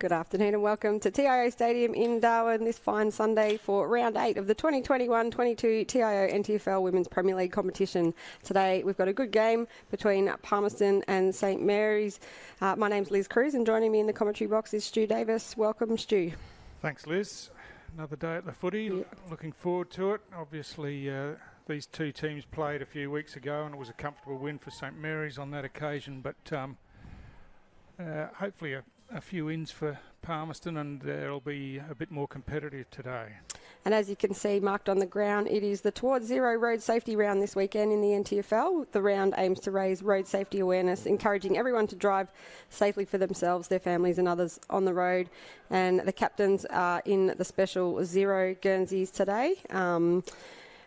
Good afternoon and welcome to TIO Stadium in Darwin this fine Sunday for round 8 of the 2021-22 TIO NTFL Women's Premier League competition. Today we've got a good game between Palmerston and St Mary's. My name's Liz Cruz and joining me in the commentary box is Stu Davis. Welcome, Stu. Thanks, Liz. Another day at the footy. Yep. Looking forward to it. Obviously these two teams played a few weeks ago and it was a comfortable win for St Mary's on that occasion, but hopefully a few wins for Palmerston and it'll be a bit more competitive today. And as you can see marked on the ground, it is the Towards Zero road safety round this weekend in the NTFL. The round aims to raise road safety awareness, encouraging everyone to drive safely for themselves, their families and others on the road. And the captains are in the special Zero Guernseys today.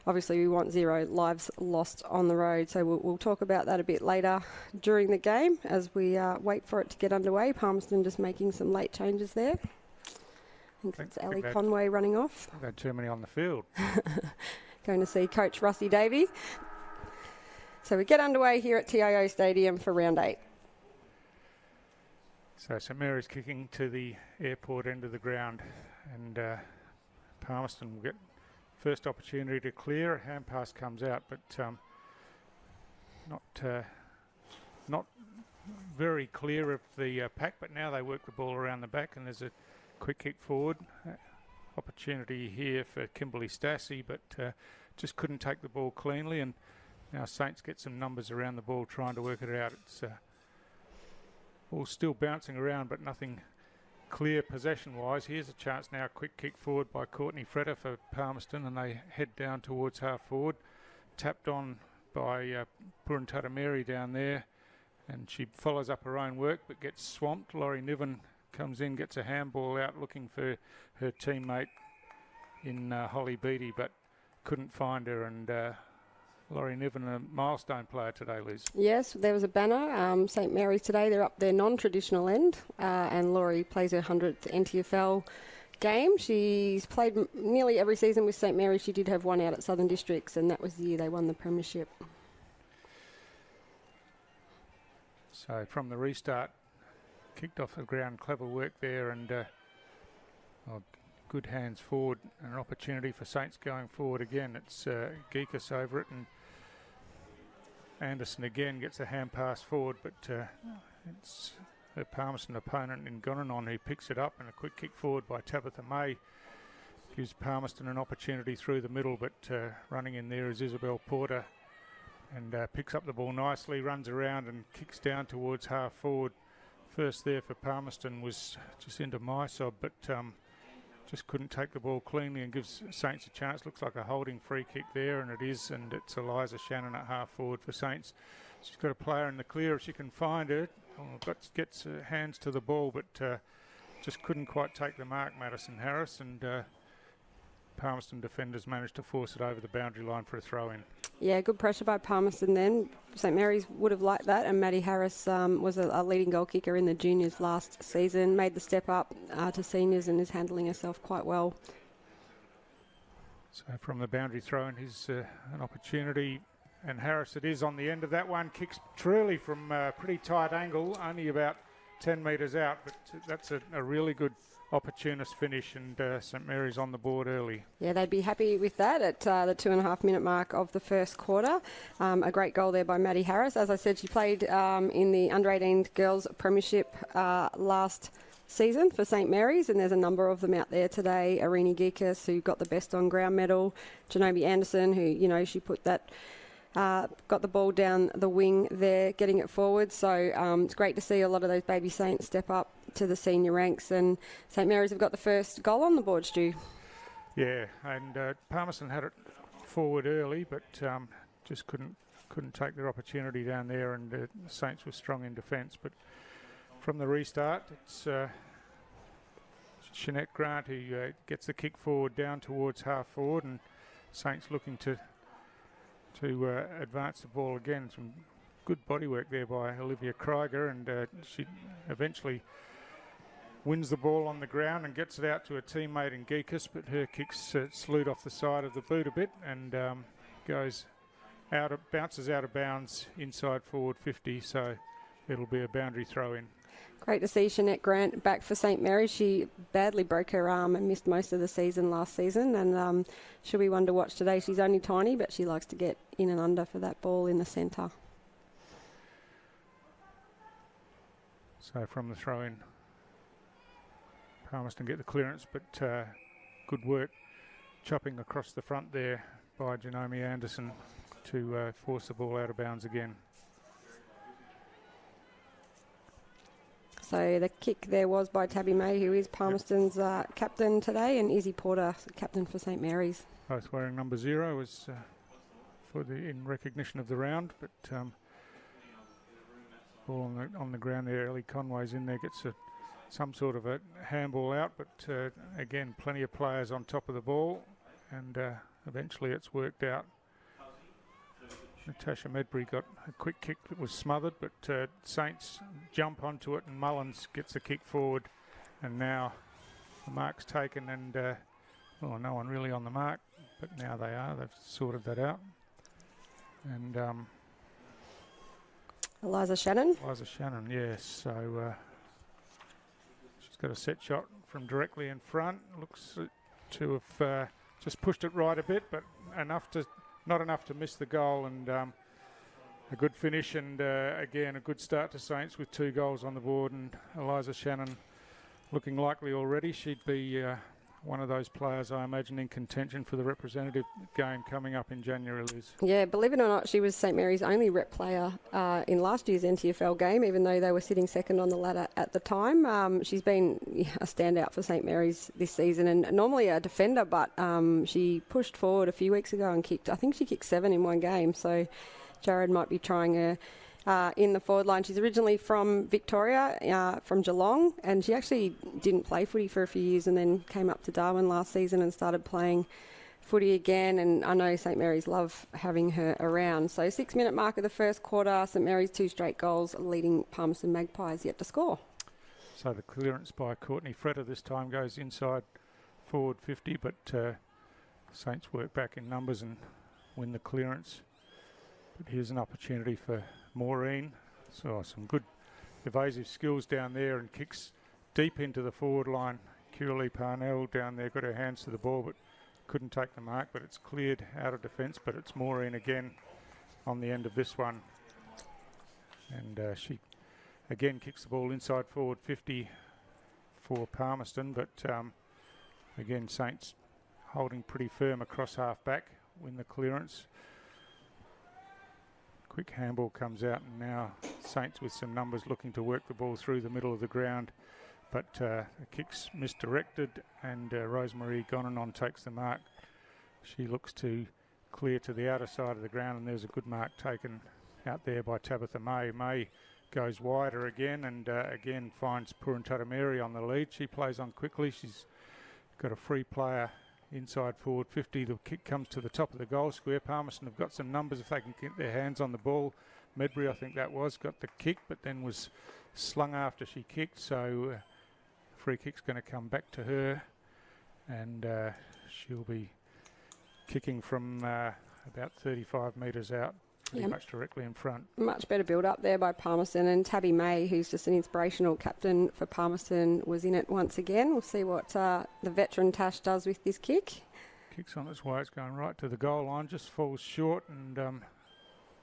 Obviously, we want 0 lives lost on the road, so we'll talk about that a bit later during the game as we wait for it to get underway. Palmerston just making some late changes there. I think it's Ali Conway running off. We've had too many on the field. Going to see Coach Rusty Davey. So we get underway here at TIO Stadium for round 8. So St Mary's kicking to the airport end of the ground, and Palmerston will get first opportunity to clear. A hand pass comes out, but not very clear of the pack. But now they work the ball around the back, and there's a quick kick forward. Opportunity here for Kimberly Stassi, but just couldn't take the ball cleanly. And now Saints get some numbers around the ball trying to work it out. It's all still bouncing around, but nothing clear possession-wise. Here's a chance now. Quick kick forward by Courtney Fretter for Palmerston, and they head down towards half forward. Tapped on by Purantara Mary down there, and she follows up her own work but gets swamped. Laurie Niven comes in, gets a handball out looking for her teammate in Holly Beattie, but couldn't find her. And Laurie Niven, a milestone player today, Liz. Yes, there was a banner. St Mary's today, they're up their non-traditional end, and Laurie plays her 100th NTFL game. She's played nearly every season with St Mary's. She did have one out at Southern Districts, and that was the year they won the premiership. So from the restart, kicked off the ground, clever work there, and good hands forward, and an opportunity for Saints going forward again. It's Geekus over it, and Anderson again gets a hand pass forward, but it's the Palmerston opponent in Gonanon who picks it up, and a quick kick forward by Tabitha May gives Palmerston an opportunity through the middle, but running in there is Isabel Porter, and picks up the ball nicely, runs around and kicks down towards half forward. First there for Palmerston was just into Mysob, but just couldn't take the ball cleanly and gives Saints a chance. Looks like a holding free kick there, and it is, and it's Eliza Shannon at half forward for Saints. She's got a player in the clear if she can find her. Gets hands to the ball, but just couldn't quite take the mark, Madison Harris, and Palmerston defenders managed to force it over the boundary line for a throw-in. Yeah, good pressure by Palmerston then. St Mary's would have liked that, and Maddie Harris was a leading goal kicker in the juniors last season, made the step up to seniors and is handling herself quite well. So from the boundary throw-in, here's an opportunity, and Harris it is on the end of that one, kicks truly from a pretty tight angle, only about 10 metres out, but that's a really good opportunist finish, and St Mary's on the board early. Yeah, they'd be happy with that at the 2.5 minute mark of the first quarter. A great goal there by Maddie Harris. As I said, she played in the under-18 girls premiership last season for St Mary's, and there's a number of them out there today. Arini Geekus, who got the best on ground medal. Janobi Anderson, who, she put that got the ball down the wing there, getting it forward. So it's great to see a lot of those baby Saints step up to the senior ranks, and St Mary's have got the first goal on the board, Stu. Yeah, and Palmerston had it forward early, but just couldn't take their opportunity down there, and the Saints were strong in defence. But from the restart, it's Jeanette Grant who gets the kick forward down towards half forward, and Saints looking to advance the ball again. Some good body work there by Olivia Krieger, and she eventually wins the ball on the ground and gets it out to a teammate in Geekus, but her kick's slewed off the side of the boot a bit and bounces out of bounds inside forward 50, so it'll be a boundary throw in. Great to see Jeanette Grant back for St Mary's. She badly broke her arm and missed most of the season last season, and she'll be one to watch today. She's only tiny, but she likes to get in and under for that ball in the centre. So from the throw-in, Palmerston get the clearance, but good work chopping across the front there by Janome Anderson to force the ball out of bounds again. So the kick there was by Tabby May, who is Palmerston's captain today, and Izzy Porter, captain for St Mary's. Both wearing number 0 was in recognition of the round, but ball on the ground there. Ellie Conway's in there, gets some sort of a handball out, but again, plenty of players on top of the ball, and eventually it's worked out. Natasha Medbury got a quick kick that was smothered, but Saints jump onto it and Mullins gets a kick forward, and now the mark's taken, and well, no one really on the mark, but now they are. They've sorted that out. And Eliza Shannon, yes. So she's got a set shot from directly in front. Looks to have just pushed it right a bit, but not enough to miss the goal, and a good finish, and again a good start to Saints with 2 goals on the board, and Eliza Shannon looking likely already. She'd be one of those players, I imagine, in contention for the representative game coming up in January, Liz. Yeah, believe it or not, she was St Mary's only rep player in last year's NTFL game, even though they were sitting second on the ladder at the time. She's been a standout for St Mary's this season, and normally a defender, but she pushed forward a few weeks ago and kicked, I think she kicked 7 in one game, so Jared might be trying her in the forward line. She's originally from Victoria, from Geelong, and she actually didn't play footy for a few years and then came up to Darwin last season and started playing footy again, and I know St Mary's love having her around. So 6-minute mark of the first quarter, St Mary's 2 straight goals, leading Palmerston Magpies yet to score. So the clearance by Courtney Fretter this time goes inside forward 50, but Saints work back in numbers and win the clearance. But here's an opportunity for Maureen. So some good evasive skills down there, and kicks deep into the forward line. Curly Parnell down there got her hands to the ball but couldn't take the mark, but it's cleared out of defence, but it's Maureen again on the end of this one. And she again kicks the ball inside forward 50 for Palmerston, but again Saints holding pretty firm across half back, win the clearance. Quick handball comes out, and now Saints with some numbers looking to work the ball through the middle of the ground, but the kick's misdirected, and Rosemarie Gonanon takes the mark. She looks to clear to the outer side of the ground, and there's a good mark taken out there by Tabitha May. May goes wider again, and again finds Puruntuta Mary on the lead. She plays on quickly. She's got a free player inside forward 50. The kick comes to the top of the goal square. Palmerston have got some numbers if they can get their hands on the ball. Medbury, I think that was, got the kick, but then was slung after she kicked, so free kick's going to come back to her, and she'll be kicking from about 35 metres out, pretty much directly in front. Much better build up there by Palmerston, and Tabby May, who's just an inspirational captain for Palmerston, was in it once again. We'll see what the veteran Tash does with this kick. Kicks on its way, it's going right to the goal line, just falls short, and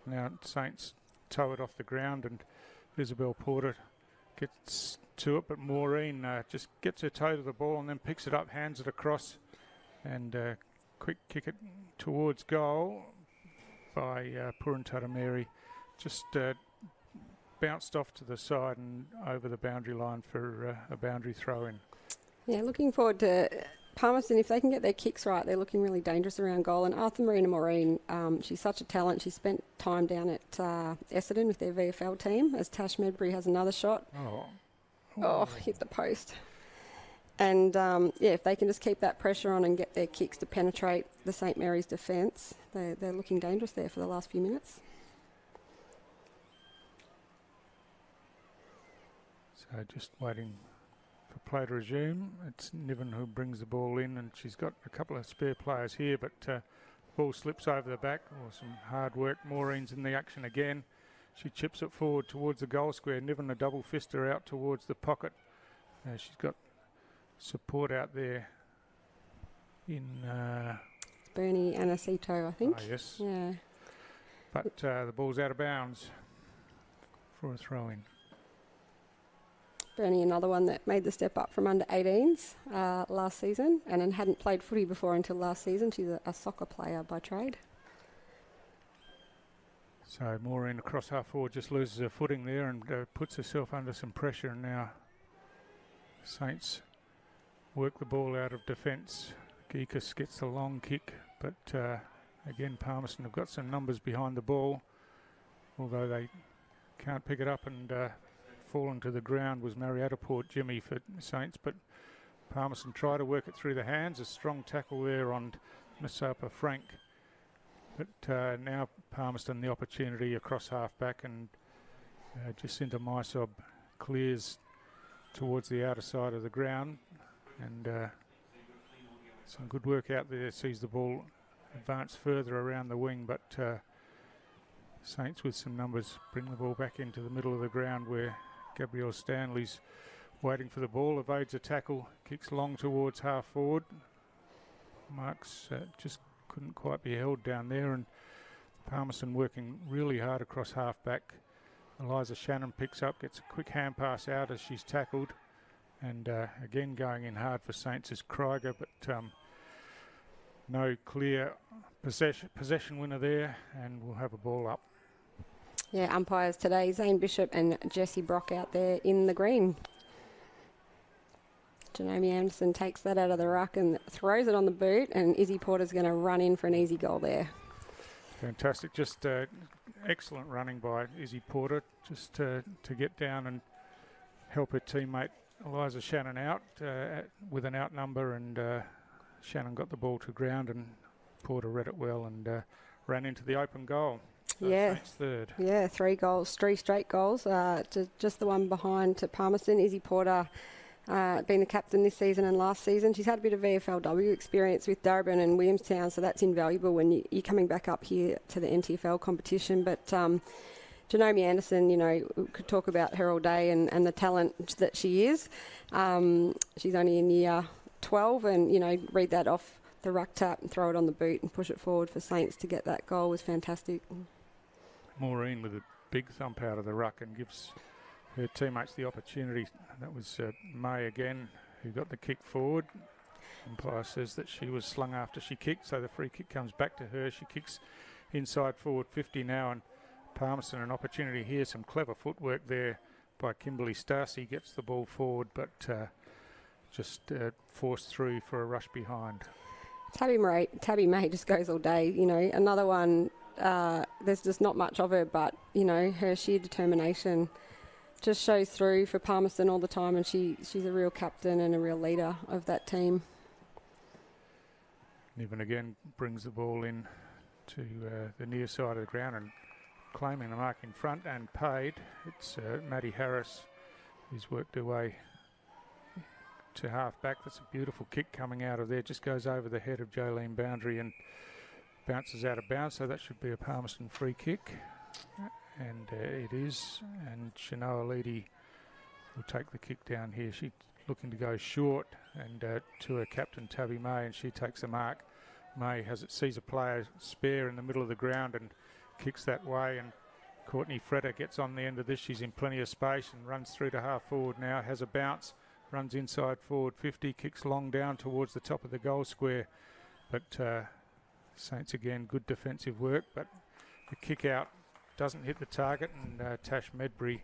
now Saints tow it off the ground, and Isabel Porter gets to it, but Maureen just gets her toe to the ball and then picks it up, hands it across, and quick kick it towards goal by Puruntuta Mary. Just bounced off to the side and over the boundary line for a boundary throw in. Yeah, looking forward to Palmerston. If they can get their kicks right, they're looking really dangerous around goal. And Arthur Marina Maureen, she's such a talent. She spent time down at Essendon with their VFL team, as Tash Medbury has another shot. Oh, hit the post. And, yeah, if they can just keep that pressure on and get their kicks to penetrate the St Mary's defence, they're looking dangerous there for the last few minutes. So just waiting for play to resume. It's Niven who brings the ball in, and she's got a couple of spare players here, but ball slips over the back, or some hard work. Maureen's in the action again. she chips it forward towards the goal square. Niven a double fister out towards the pocket. She's got support out there in Bernie Anacito, I think. Oh, yes. Yeah. But the ball's out of bounds for a throw-in. Bernie, another one that made the step up from under 18s last season and then hadn't played footy before until last season. She's a soccer player by trade. So Maureen across half forward just loses her footing there and puts herself under some pressure, and now Saints work the ball out of defence. Geekus gets the long kick, but again Palmerston have got some numbers behind the ball, although they can't pick it up, and fallen to the ground was Marietta Port Jimmy for Saints, but Palmerston try to work it through the hands. A strong tackle there on Masapa Frank, but now Palmerston the opportunity across half back, and Jacinta Mysob clears towards the outer side of the ground, and some good work out there, sees the ball advance further around the wing, but Saints with some numbers bring the ball back into the middle of the ground where Gabrielle Stanley's waiting for the ball, evades a tackle, kicks long towards half forward. Marks just couldn't quite be held down there, and Palmerston working really hard across half back. Eliza Shannon picks up, gets a quick hand pass out as she's tackled, and again going in hard for Saints is Krieger, but no clear possession winner there, and we'll have a ball up. Yeah, umpires today, Zane Bishop and Jessie Brock out there in the green. Janome Anderson takes that out of the ruck and throws it on the boot, and Izzy Porter's going to run in for an easy goal there. Fantastic, just excellent running by Izzy Porter, just to get down and help her teammate Eliza Shannon out with an outnumber, and Shannon got the ball to ground, and Porter read it well and ran into the open goal. So yeah, Saints third. Yeah, 3 goals, 3 straight goals. Just the one behind to Palmerston. Izzy Porter been the captain this season and last season. She's had a bit of VFLW experience with Darebin and Williamstown, so that's invaluable when you're coming back up here to the NTFL competition. But Janome Anderson, you know, we could talk about her all day and the talent that she is. She's only in year 12, and, you know, read that off the ruck tap and throw it on the boot and push it forward for Saints to get that goal was fantastic. Maureen with a big thump out of the ruck and gives her teammates the opportunity. That was May again who got the kick forward. Umpire says that she was slung after she kicked, so the free kick comes back to her. She kicks inside forward 50 now, and Palmerston an opportunity here. Some clever footwork there by Kimberly Starcy, gets the ball forward, but just forced through for a rush behind. Tabby May just goes all day. You know, another one, there's just not much of her, but, you know, her sheer determination just shows through for Palmerston all the time, and she's a real captain and a real leader of that team. Niven again brings the ball in to the near side of the ground and claiming the mark in front and paid. It's Maddie Harris who's worked her way to half back. That's a beautiful kick coming out of there, just goes over the head of Jolene Boundary and bounces out of bounds, so that should be a Palmerston free kick, and it is, and Shanoa Leedy will take the kick down here. She's looking to go short, and to her captain Tabby May, and she takes the mark. May sees a player spare in the middle of the ground and kicks that way, and Courtney Freda gets on the end of this. She's in plenty of space and runs through to half forward now, has a bounce, runs inside forward 50, kicks long down towards the top of the goal square, but Saints again, good defensive work, but the kick out doesn't hit the target, and Tash Medbury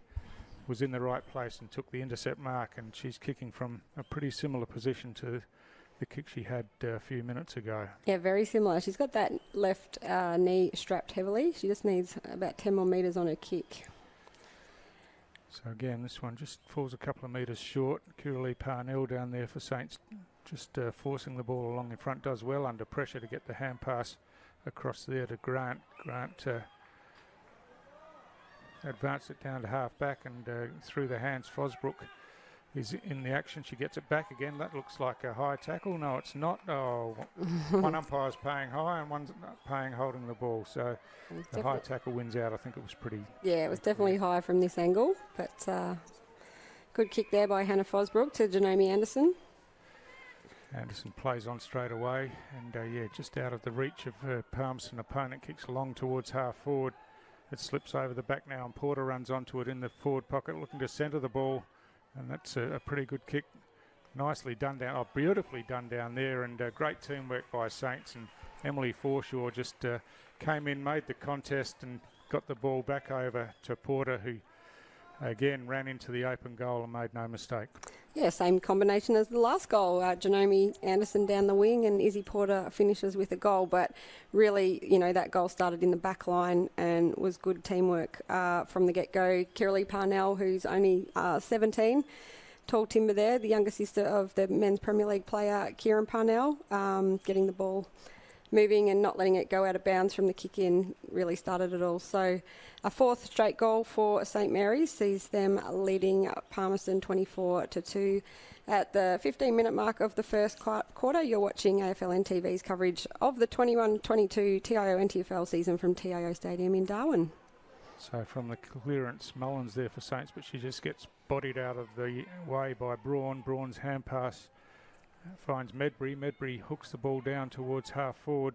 was in the right place and took the intercept mark, and she's kicking from a pretty similar position to the kick she had a few minutes ago. Yeah, very similar. She's got that left knee strapped heavily. She just needs about 10 more metres on her kick. So again, this one just falls a couple of metres short. Kiralee Parnell down there for Saints, just forcing the ball along in front, does well under pressure to get the hand pass across there to Grant. Grant advanced it down to half back and through the hands Fosbrook, is in the action. She gets it back again. That looks like a high tackle. No, it's not. Oh, one umpire's paying high and one's paying holding the ball. So the high tackle wins out. I think it was pretty. Yeah, it was definitely high from this angle. But good kick there by Hannah Fosbrook to Janome Anderson. Anderson plays on straight away. And, yeah, just out of the reach of her Palmerston opponent. Kicks long towards half forward. It slips over the back now and Porter runs onto it in the forward pocket looking to centre the ball. And that's a pretty good kick. Nicely done down. Oh, beautifully done down there. And great teamwork by Saints. And Emily Forshaw just came in, made the contest and got the ball back over to Porter, who again ran into the open goal and made no mistake. Yeah, same combination as the last goal. Janome Anderson down the wing and Izzy Porter finishes with a goal. But really, you know, that goal started in the back line and was good teamwork from the get-go. Kiralee Parnell, who's only 17, tall timber there, the younger sister of the men's Premier League player Kieran Parnell, getting the ball moving and not letting it go out of bounds from the kick-in really started it all. So a fourth straight goal for St Mary's sees them leading Palmerston 24-2. At the 15-minute mark of the first quarter, you're watching AFL NTV's coverage of the 21-22 TIO NTFL season from TIO Stadium in Darwin. So from the clearance, Mullins there for Saints, but she just gets bodied out of the way by Braun. Braun's hand pass finds Medbury. Medbury hooks the ball down towards half forward,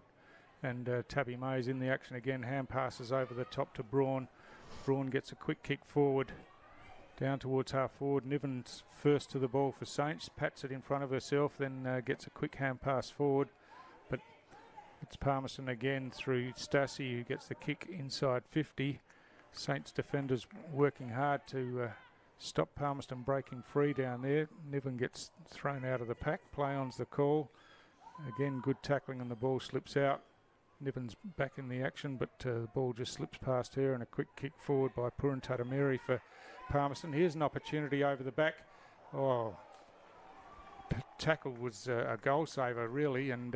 and Tabby May's in the action again. Hand passes over the top to Braun. Braun gets a quick kick forward down towards half forward. Niven's first to the ball for Saints, pats it in front of herself, then gets a quick hand pass forward. But it's Palmerston again through Stassi, who gets the kick inside 50. Saints defenders working hard to stop Palmerston breaking free down there. Niven gets thrown out of the pack. Play on's the call. Again, good tackling and the ball slips out. Niven's back in the action, but the ball just slips past her and a quick kick forward by Puran Tatamiri for Palmerston. Here's an opportunity over the back. Oh, tackle was a goal saver really, and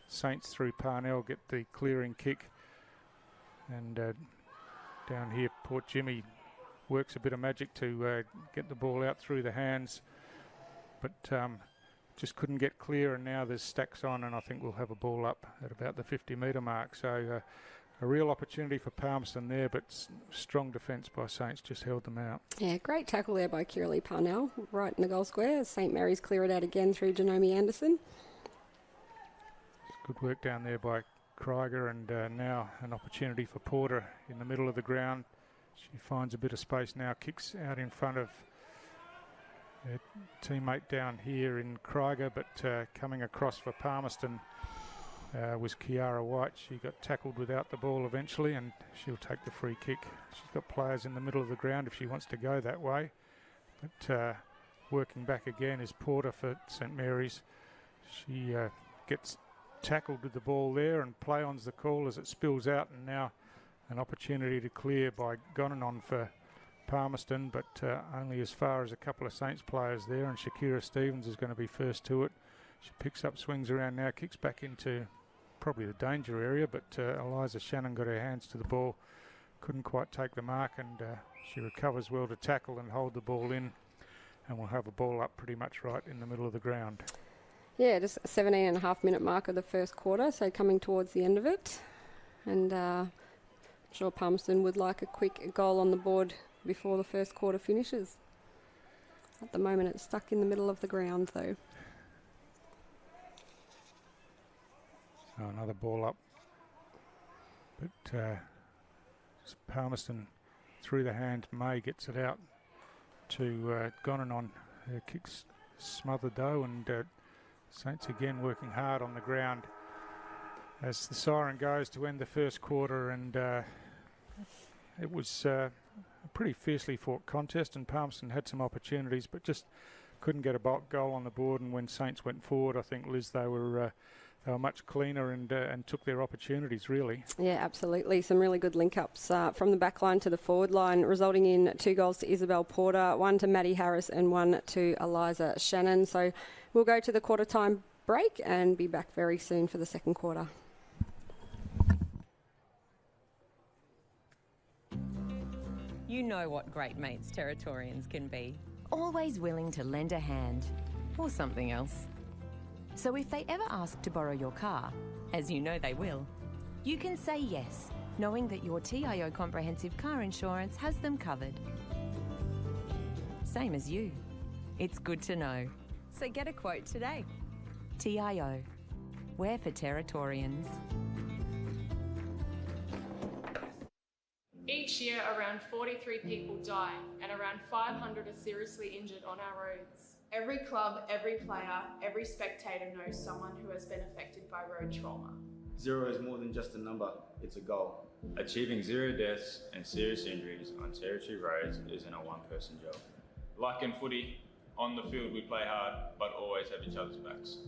Saints through Parnell get the clearing kick. And down here, Port Jimmy works a bit of magic to get the ball out through the hands, but just couldn't get clear, and now there's stacks on, and I think we'll have a ball up at about the 50-metre mark. So a real opportunity for Palmerston there, but strong defence by Saints just held them out. Yeah, great tackle there by Kiralee Parnell, right in the goal square. St Mary's clear it out again through Janome Anderson. Good work down there by Krieger, and now an opportunity for Porter in the middle of the ground. She finds a bit of space now, kicks out in front of her teammate down here in Krieger, but coming across for Palmerston was Kiara White. She got tackled without the ball eventually, and she'll take the free kick. She's got players in the middle of the ground if she wants to go that way. But working back again is Porter for St Mary's. She gets tackled with the ball there, and play on's the call as it spills out, and now an opportunity to clear by Gonanon for Palmerston, but only as far as a couple of Saints players there, and Shakira Stevens is going to be first to it. She picks up, swings around now, kicks back into probably the danger area, but Eliza Shannon got her hands to the ball, couldn't quite take the mark, and she recovers well to tackle and hold the ball in, and we'll have a ball up pretty much right in the middle of the ground. Yeah, just a 17.5-minute mark of the first quarter, so coming towards the end of it. And I'm sure Palmerston would like a quick goal on the board before the first quarter finishes. At the moment, it's stuck in the middle of the ground, though. So another ball up. But Palmerston through the hand. May gets it out to Gonanon. Her kick's smothered, though, and Saints again working hard on the ground as the siren goes to end the first quarter, and it was a pretty fiercely fought contest, and Palmerston had some opportunities but just couldn't get a goal on the board. And when Saints went forward, I think, Liz, they were much cleaner and took their opportunities, really. Yeah, absolutely. Some really good link-ups from the back line to the forward line, resulting in 2 goals to Isabel Porter, 1 to Maddie Harris and 1 to Eliza Shannon. So we'll go to the quarter-time break and be back very soon for the second quarter. You know what great mates Territorians can be. always willing to lend a hand or something else. So if they ever ask to borrow your car, as you know they will, you can say yes, knowing that your TIO comprehensive car insurance has them covered. Same as you. It's good to know. So get a quote today. TIO. We're for Territorians. Each year, around 43 people die and around 500 are seriously injured on our roads. Every club, every player, every spectator knows someone who has been affected by road trauma. Zero is more than just a number, it's a goal. Achieving 0 deaths and serious injuries on Territory roads isn't a one-person job. Like in footy, on the field we play hard, but always have each other's backs.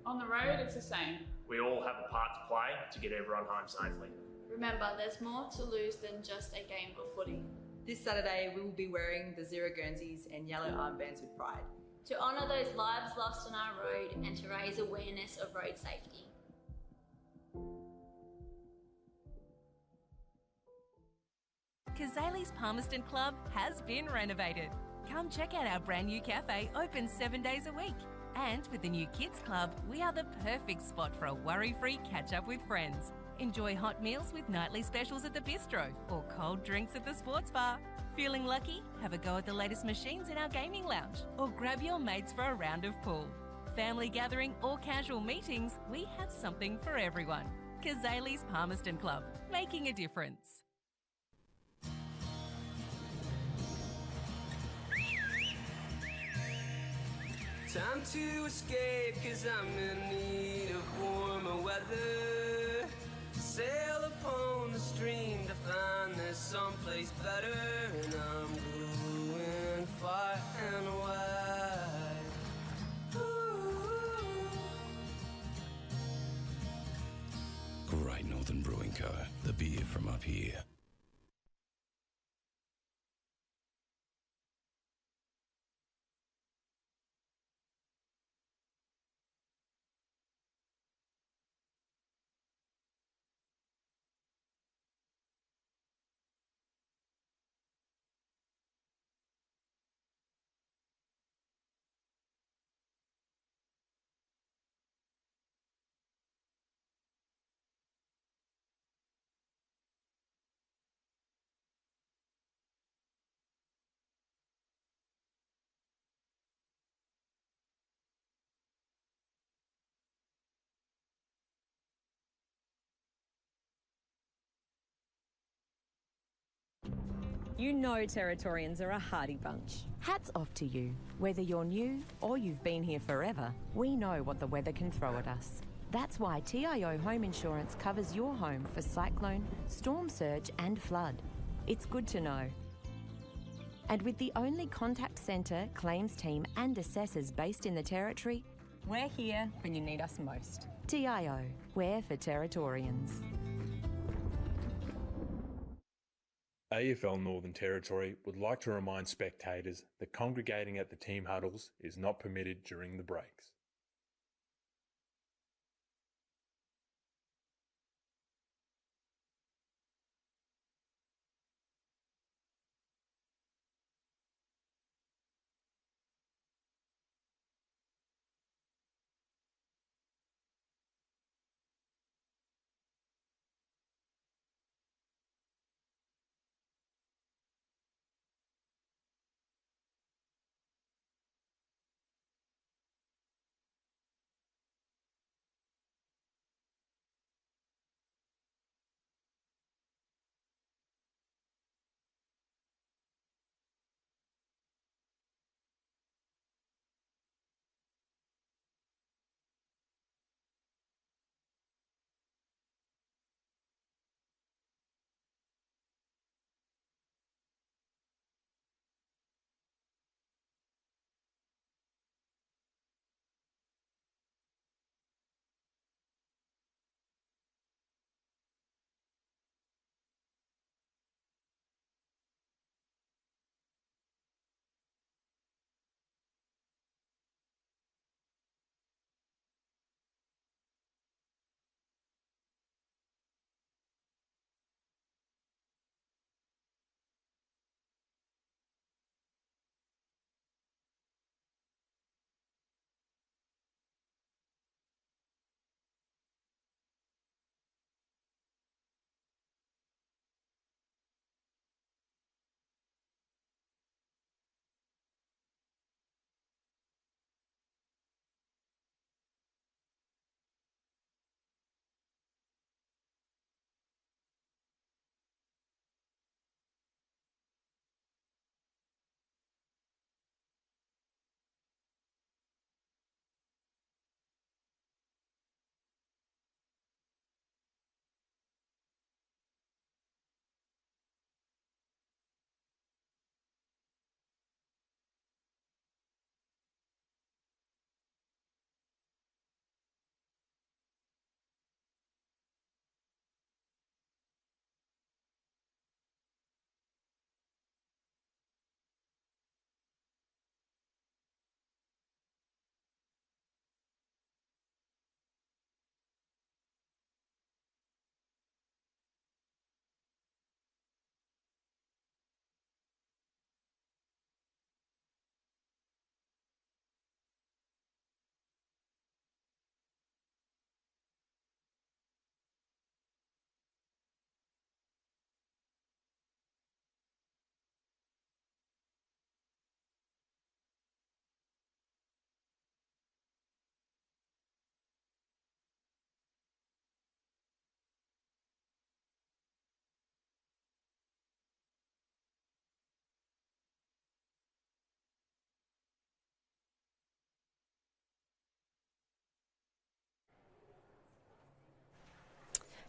On the road, it's the same. We all have a part to play to get everyone home safely. Remember, there's more to lose than just a game of footy. This Saturday, we will be wearing the Zero Guernseys and yellow armbands with pride. To honour those lives lost on our road and to raise awareness of road safety. Kazali's Palmerston Club has been renovated. Come check out our brand new cafe, open 7 days a week. And with the new Kids Club, we are the perfect spot for a worry-free catch-up with friends. Enjoy hot meals with nightly specials at the bistro or cold drinks at the sports bar. Feeling lucky? Have a go at the latest machines in our gaming lounge or grab your mates for a round of pool. Family gathering or casual meetings, we have something for everyone. Kazali's Palmerston Club, making a difference. Time to escape, cause I'm in need of warmer weather. Sail upon the stream to find there's someplace better. And I'm going far and wide. Ooh. Great Northern Brewing Co., the beer from up here. You know Territorians are a hardy bunch. Hats off to you. Whether you're new or you've been here forever, we know what the weather can throw at us. That's why TIO Home Insurance covers your home for cyclone, storm surge and flood. It's good to know. And with the only contact centre, claims team and assessors based in the Territory, We're here when you need us most. TIO, we're for Territorians. AFL Northern Territory would like to remind spectators that congregating at the team huddles is not permitted during the breaks.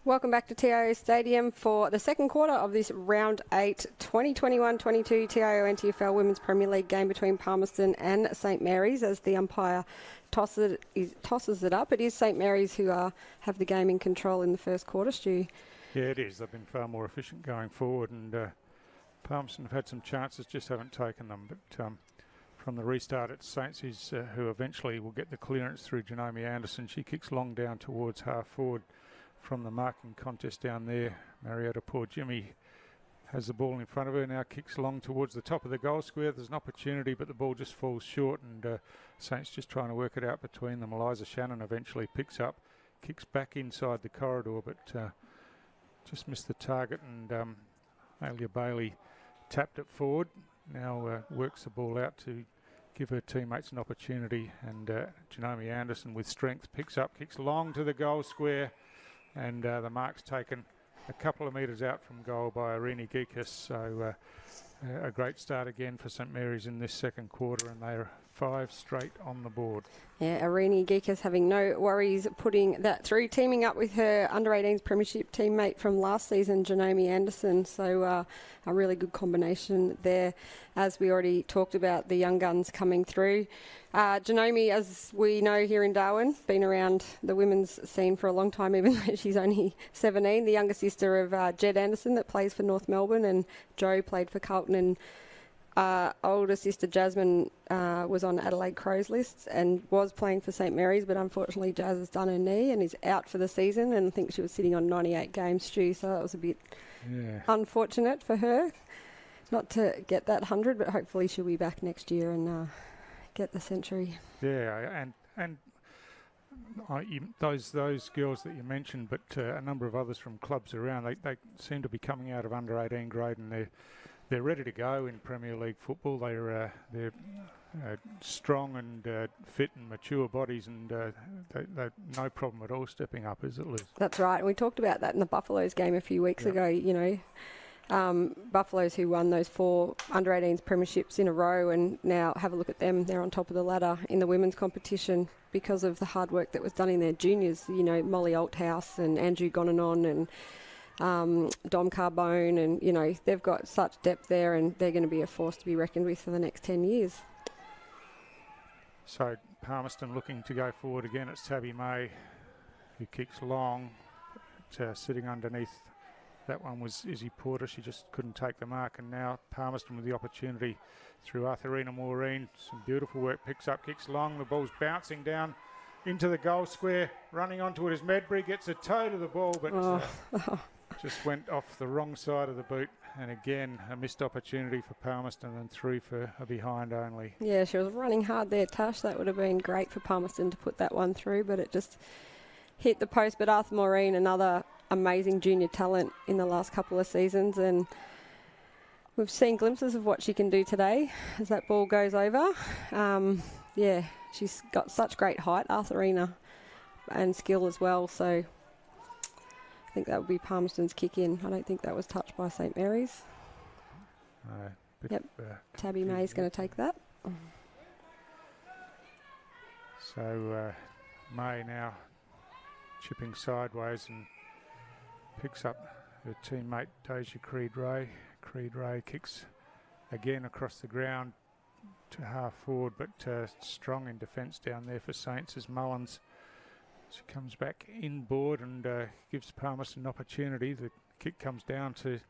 Welcome back to TIO Stadium for the second quarter of this Round 8 2021-22 TIO NTFL Women's Premier League game between Palmerston and St Mary's as the umpire tosses it up. It is St Mary's who have the game in control in the first quarter, Stu. Yeah, it is. They've been far more efficient going forward, and Palmerston have had some chances, just haven't taken them. But from the restart, it's Saints who eventually will get the clearance through Janome Anderson. She kicks long down towards half forward. From the marking contest down there, Marietta Poor Jimmy has the ball in front of her, now kicks long towards the top of the goal square. There's an opportunity, but the ball just falls short, and Saints just trying to work it out between them. Eliza Shannon eventually picks up, kicks back inside the corridor, but just missed the target, and Alia Bailey tapped it forward. Now works the ball out to give her teammates an opportunity, and Janome Anderson with strength picks up, kicks long to the goal square, and the mark's taken a couple of metres out from goal by Irene Geekus. So a great start again for St Mary's in this second quarter, and they're 5 straight on the board. Yeah, Irene Geekus having no worries putting that through, teaming up with her under-18s premiership teammate from last season, Janome Anderson. So a really good combination there. As we already talked about, the young guns coming through. Janome, as we know here in Darwin, been around the women's scene for a long time, even though she's only 17. The younger sister of Jed Anderson that plays for North Melbourne, and Joe played for Carlton, and older sister Jasmine was on Adelaide Crows lists and was playing for St Mary's, but unfortunately Jazz has done her knee and is out for the season, and I think she was sitting on 98 games, Stu, so that was a bit unfortunate for her not to get that 100, but hopefully she'll be back next year and get the century. Yeah, and those girls that you mentioned, but a number of others from clubs around, they seem to be coming out of under 18 grade, and they're ready to go in Premier League football. They're strong and fit and mature bodies, and they're no problem at all stepping up, is it, Liz? That's right. We talked about that in the Buffaloes game a few weeks ago. You know, Buffaloes who won those 4 under-18s premierships in a row, and now have a look at them. They're on top of the ladder in the women's competition because of the hard work that was done in their juniors. You know, Molly Althouse and Andrew Gonanon and Dom Carbone, and you know, they've got such depth there, and they're going to be a force to be reckoned with for the next 10 years. So Palmerston looking to go forward again. It's Tabby May who kicks long, but, sitting underneath. That one was Izzy Porter. She just couldn't take the mark, and now Palmerston with the opportunity through Arthurina Maureen. Some beautiful work, picks up, kicks long. The ball's bouncing down into the goal square. Running onto it is Medbury, gets a toe to the ball, but just went off the wrong side of the boot. And again, a missed opportunity for Palmerston, and through for a behind only. Yeah, she was running hard there, Tash. That would have been great for Palmerston to put that one through, but it just hit the post. But Arthur Maureen, another amazing junior talent in the last couple of seasons, and we've seen glimpses of what she can do today as that ball goes over. Yeah, she's got such great height, Arthurina, and skill as well, so I think that would be Palmerston's kick in. I don't think that was touched by St Mary's. Yep, Tabby May's going to take that. So May now chipping sideways and picks up her teammate Deja Creed-Ray. Creed-Ray kicks again across the ground to half forward, but strong in defence down there for Saints as Mullins. She comes back inboard and gives Palmerston an opportunity. The kick comes down to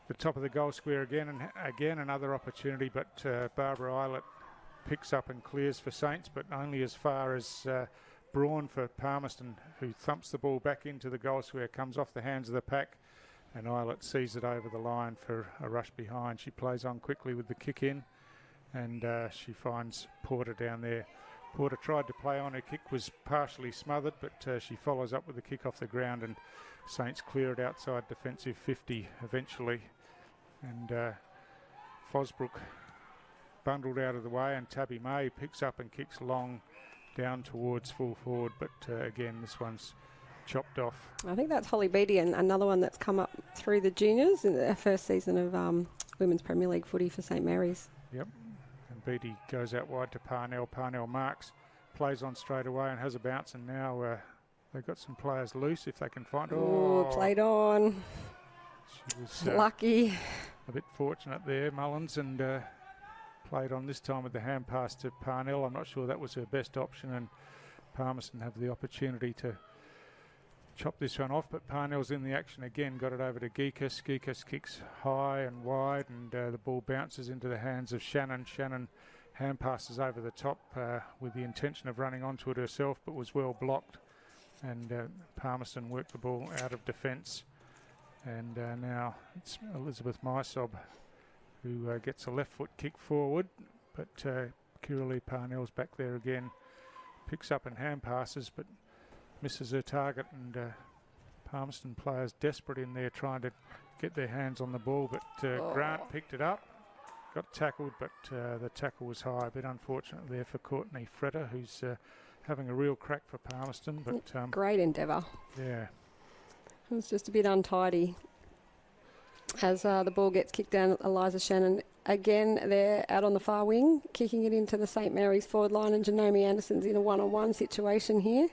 the top of the goal square again, and again another opportunity, but Barbara Eilert picks up and clears for Saints, but only as far as Braun for Palmerston, who thumps the ball back into the goal square, comes off the hands of the pack, and Eilert sees it over the line for a rush behind. She plays on quickly with the kick in, and she finds Porter down there. Porter tried to play on, her kick was partially smothered, but she follows up with the kick off the ground, and Saints clear it outside defensive 50 eventually, and Fosbrook bundled out of the way, and Tabby May picks up and kicks long down towards full forward, but again this one's chopped off. I think that's Holly Beattie, and another one that's come up through the juniors in their first season of Women's Premier League footy for St Mary's. Yep, and Beattie goes out wide to Parnell. Parnell marks, plays on straight away and has a bounce, and now they've got some players loose if they can find. Oh, played on. She was lucky. A bit fortunate there, Mullins, and played on this time with the hand pass to Parnell. I'm not sure that was her best option, and Palmerston have the opportunity to chop this one off, but Parnell's in the action again, got it over to Geekus. Geekus kicks high and wide, and the ball bounces into the hands of Shannon. Shannon hand passes over the top with the intention of running onto it herself, but was well blocked, and Palmerston worked the ball out of defence. And now it's Elizabeth Mysob who gets a left foot kick forward, but Kiralee Parnell's back there again, picks up and hand passes, but misses her target, and Palmerston players desperate in there trying to get their hands on the ball, but Grant picked it up, got tackled, but the tackle was high. A bit unfortunate there for Courtney Fretter, who's having a real crack for Palmerston. But great endeavour. Yeah. It was just a bit untidy. As the ball gets kicked down, Eliza Shannon again there out on the far wing, kicking it into the St Mary's forward line, and Janome Anderson's in a one-on-one situation here.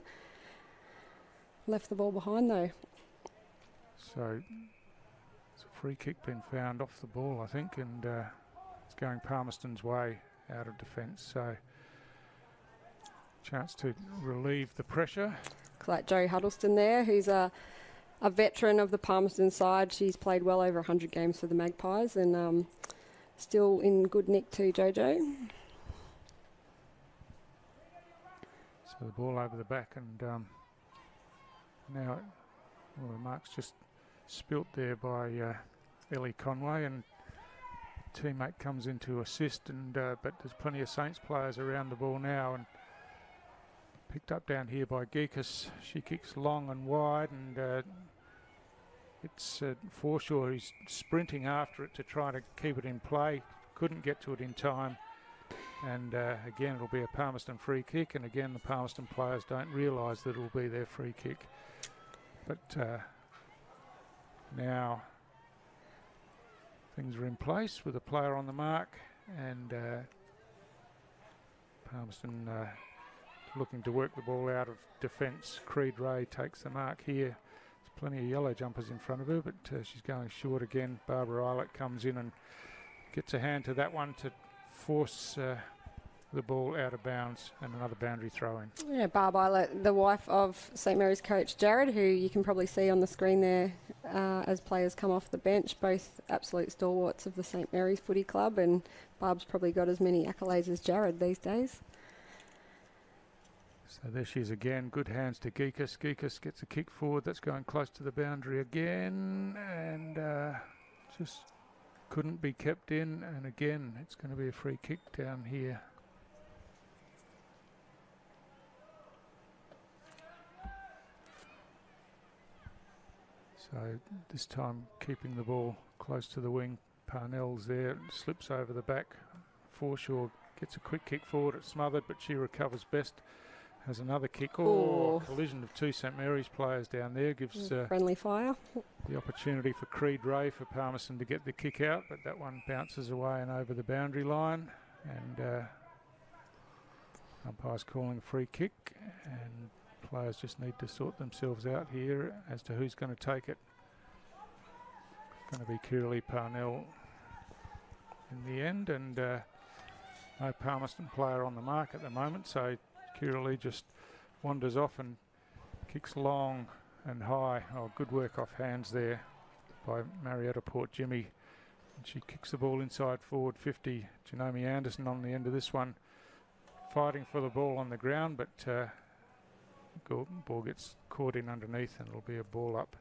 Left the ball behind though. So it's a free kick been found off the ball, I think, and it's going Palmerston's way out of defence. So chance to relieve the pressure. Looks like Jo Huddleston there, who's a veteran of the Palmerston side. She's played well over 100 games for the Magpies, and still in good nick too, Jojo. So the ball over the back, and now, the mark's just spilt there by Ellie Conway, and teammate comes in to assist, and but there's plenty of Saints players around the ball now, and picked up down here by Geekus. She kicks long and wide, and it's Forshaw who's sprinting after it to try to keep it in play. Couldn't get to it in time, and again it'll be a Palmerston free kick, and again the Palmerston players don't realise that it'll be their free kick. But now things are in place with a player on the mark, and Palmerston looking to work the ball out of defence. Creed Ray takes the mark here. There's plenty of yellow jumpers in front of her, but she's going short again. Barbara Eilert comes in and gets a hand to that one to force the ball out of bounds, and another boundary throw in. Yeah, Barb Eilert, the wife of St Mary's coach Jared, who you can probably see on the screen there as players come off the bench, both absolute stalwarts of the St Mary's footy club, and Barb's probably got as many accolades as Jared these days. So there she is again, good hands to Geekus. Geekus gets a kick forward, that's going close to the boundary again, and just couldn't be kept in, and again it's going to be a free kick down here. So this time keeping the ball close to the wing. Parnell's there, slips over the back. Forshaw gets a quick kick forward, it's smothered, but she recovers best. Has another kick. Collision of two St Mary's players down there gives friendly fire. The opportunity for Creed Ray for Palmerston to get the kick out, but that one bounces away and over the boundary line, and umpire's calling a free kick, and players just need to sort themselves out here as to who's going to take it. It's going to be Kiralee Parnell in the end, and no Palmerston player on the mark at the moment, so Kiralee just wanders off and kicks long and high. Oh, good work off hands there by Marietta Port Jimmy. And she kicks the ball inside forward 50. Janome Anderson on the end of this one, fighting for the ball on the ground, but ball gets caught in underneath, and it'll be a ball up.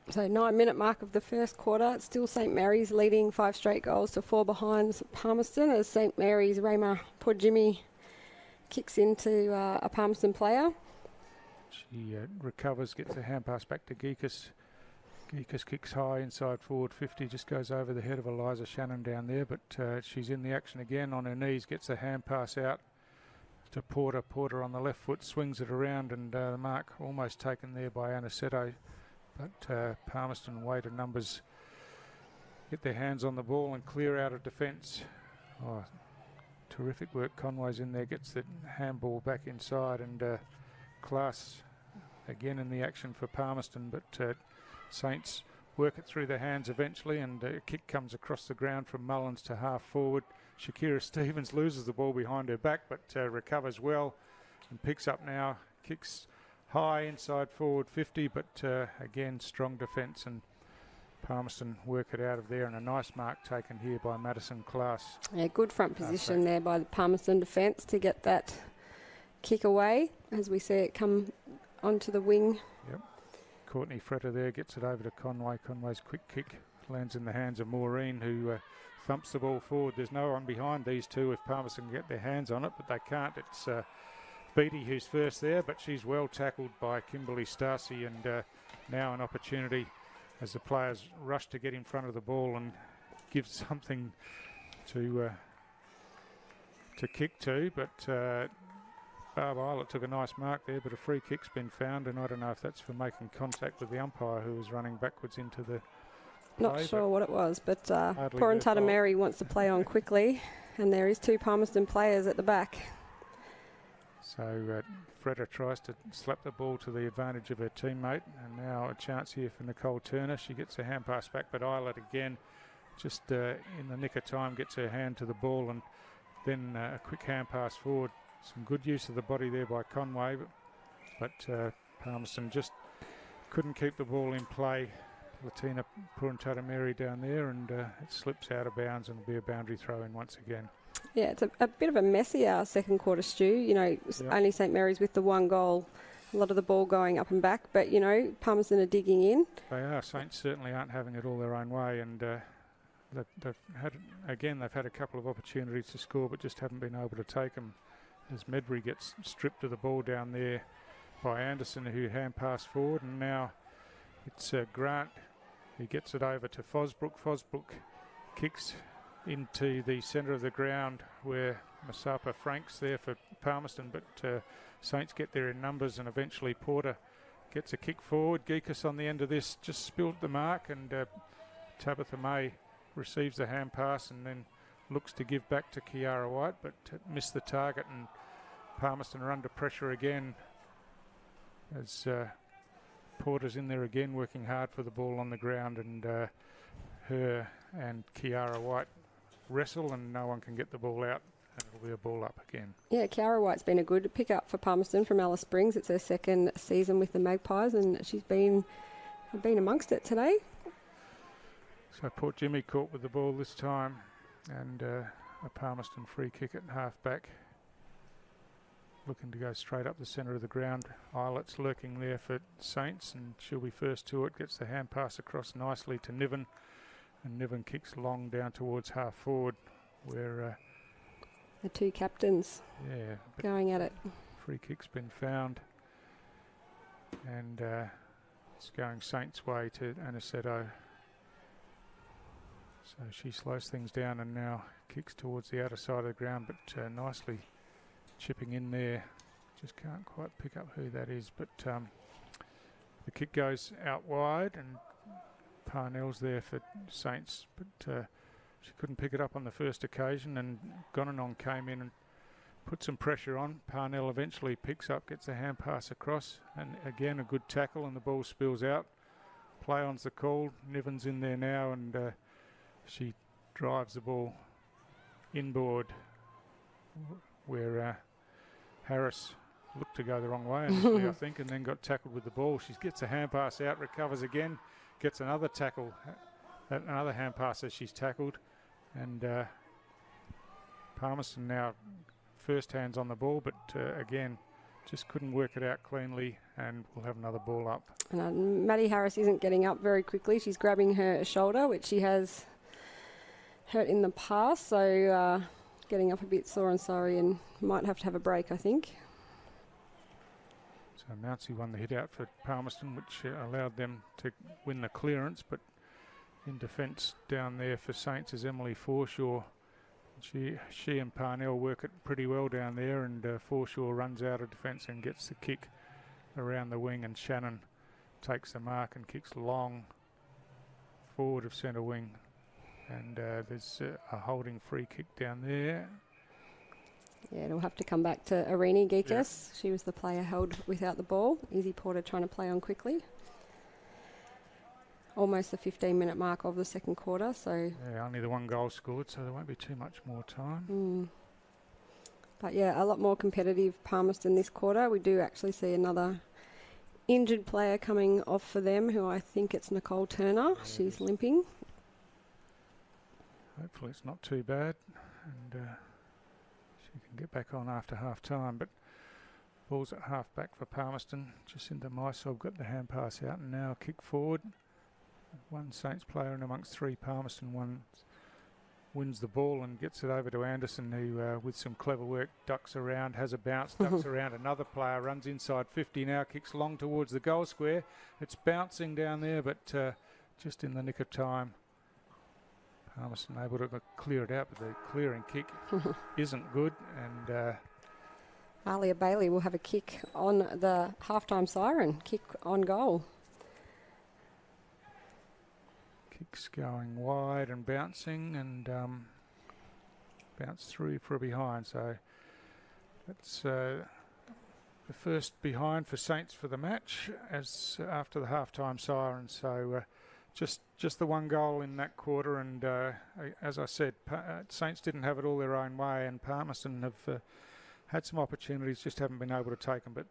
So 9-minute mark of the first quarter. It's still St Mary's leading 5 straight goals to 4 behind Palmerston, as St Mary's Rayma Port-Jimmy kicks into a Palmerston player. She recovers, gets a hand pass back to Geekus. Geekus kicks high inside forward 50, just goes over the head of Eliza Shannon down there, but she's in the action again on her knees, gets a hand pass out to Porter. Porter on the left foot swings it around, and the mark almost taken there by Aniceto. But Palmerston weighted numbers get their hands on the ball and clear out of defence. Oh, terrific work. Conway's in there, gets the handball back inside, and class again in the action for Palmerston, but Saints work it through their hands eventually, and a kick comes across the ground from Mullins to half forward. Shakira Stevens loses the ball behind her back, but recovers well and picks up now. Kicks high inside forward 50, but again strong defence, and Palmerston work it out of there, and a nice mark taken here by Madison Class. Yeah, good front position there by the Palmerston defence to get that kick away as we see it come onto the wing. Yep. Courtney Fretter there gets it over to Conway. Conway's quick kick lands in the hands of Maureen, who thumps the ball forward. There's no one behind these two if Palmerston can get their hands on it, but they can't. It's Beattie who's first there, but she's well tackled by Kimberly Starcy, and now an opportunity as the players rush to get in front of the ball and give something to kick to, but Barb Eilert took a nice mark there, but a free kick's been found, and I don't know if that's for making contact with the umpire who was running backwards into the Not play, sure what it was, but Hardly Porrentata Mary wants to play on quickly, and there is two Palmerston players at the back. So Freda tries to slap the ball to the advantage of her teammate, and now a chance here for Nicole Turner. She gets a hand pass back, but Eilert again, just in the nick of time, gets her hand to the ball, and then a quick hand pass forward. Some good use of the body there by Conway, but Palmerston just couldn't keep the ball in play. Latina Porrentata Mary down there, and it slips out of bounds and will be a boundary throw in once again. Yeah, it's a bit of a messy second quarter, Stu. You know, Yep. Only St Mary's with the one goal, a lot of the ball going up and back, but, you know, Palmerston are digging in. They are. Saints certainly aren't having it all their own way, and they've had a couple of opportunities to score, but just haven't been able to take them. As Medbury gets stripped of the ball down there by Anderson, who hand passed forward, and now it's Grant who gets it over to Fosbrook. Fosbrook kicks into the centre of the ground where Masapa Frank's there for Palmerston, but Saints get there in numbers, and eventually Porter gets a kick forward. Geekus on the end of this just spilled the mark, and Tabitha May receives the hand pass and then looks to give back to Kiara White, but missed the target, and Palmerston are under pressure again as Porter's in there again working hard for the ball on the ground, and her and Kiara White wrestle, and no one can get the ball out, and it'll be a ball up again. Yeah, Kiara White's been a good pick-up for Palmerston from Alice Springs. It's her second season with the Magpies, and she's been amongst it today. So Port Jimmy caught with the ball this time, and a Palmerston free kick at half-back. Looking to go straight up the centre of the ground. Eilert's lurking there for Saints, and she'll be first to it. Gets the hand pass across nicely to Niven, and Niven kicks long down towards half forward, where the two captains going at it. Free kick's been found, and it's going Saints' way to Aniceto. So she slows things down and now kicks towards the outer side of the ground, but nicely chipping in there. Just can't quite pick up who that is, but the kick goes out wide, and Parnell's there for Saints, but she couldn't pick it up on the first occasion, and Gonanon came in and put some pressure on. Parnell eventually picks up, gets a hand pass across, and again a good tackle, and the ball spills out. Play on's the call. Niven's in there now, and she drives the ball inboard, where Harris looked to go the wrong way initially, I think, and then got tackled with the ball. She gets a hand pass out, recovers again, gets another tackle, another hand pass as she's tackled, and Palmerston now first hands on the ball, but again just couldn't work it out cleanly, and we'll have another ball up. And Maddie Harris isn't getting up very quickly. She's grabbing her shoulder, which she has hurt in the past, so getting up a bit sore and sorry, and might have to have a break, I think. So Mounsey won the hit out for Palmerston, which allowed them to win the clearance, but in defence down there for Saints is Emily Forshaw. She and Parnell work it pretty well down there, and Forshaw runs out of defence and gets the kick around the wing, and Shannon takes the mark and kicks long forward of centre wing. And there's a holding free kick down there. Yeah, it'll have to come back to Arini Geekus. She was the player held without the ball. Izzy Porter trying to play on quickly. Almost the 15-minute mark of the second quarter. So yeah, only the 1 goal scored, so there won't be too much more time. But yeah, a lot more competitive Palmerston this quarter. We do actually see another injured player coming off for them, who I think it's Nicole Turner. She's limping. Hopefully it's not too bad, and she can get back on after half time. But ball's at half back for Palmerston. Jacinda Mysol got the hand pass out, and now a kick forward. 1 Saints player in amongst 3 Palmerston ones wins the ball and gets it over to Anderson, who with some clever work ducks around, has a bounce, ducks around another player, runs inside 50 now, kicks long towards the goal square. It's bouncing down there, but just in the nick of time. Palmerston able to clear it out, but the clearing kick isn't good, and Alia Bailey will have a kick on the halftime siren, kick on goal. Kicks going wide and bouncing, and bounce through for a behind. So that's the first behind for Saints for the match as after the halftime siren. So just the 1 goal in that quarter, and as I said, Saints didn't have it all their own way, and Palmerston have had some opportunities, just haven't been able to take them, but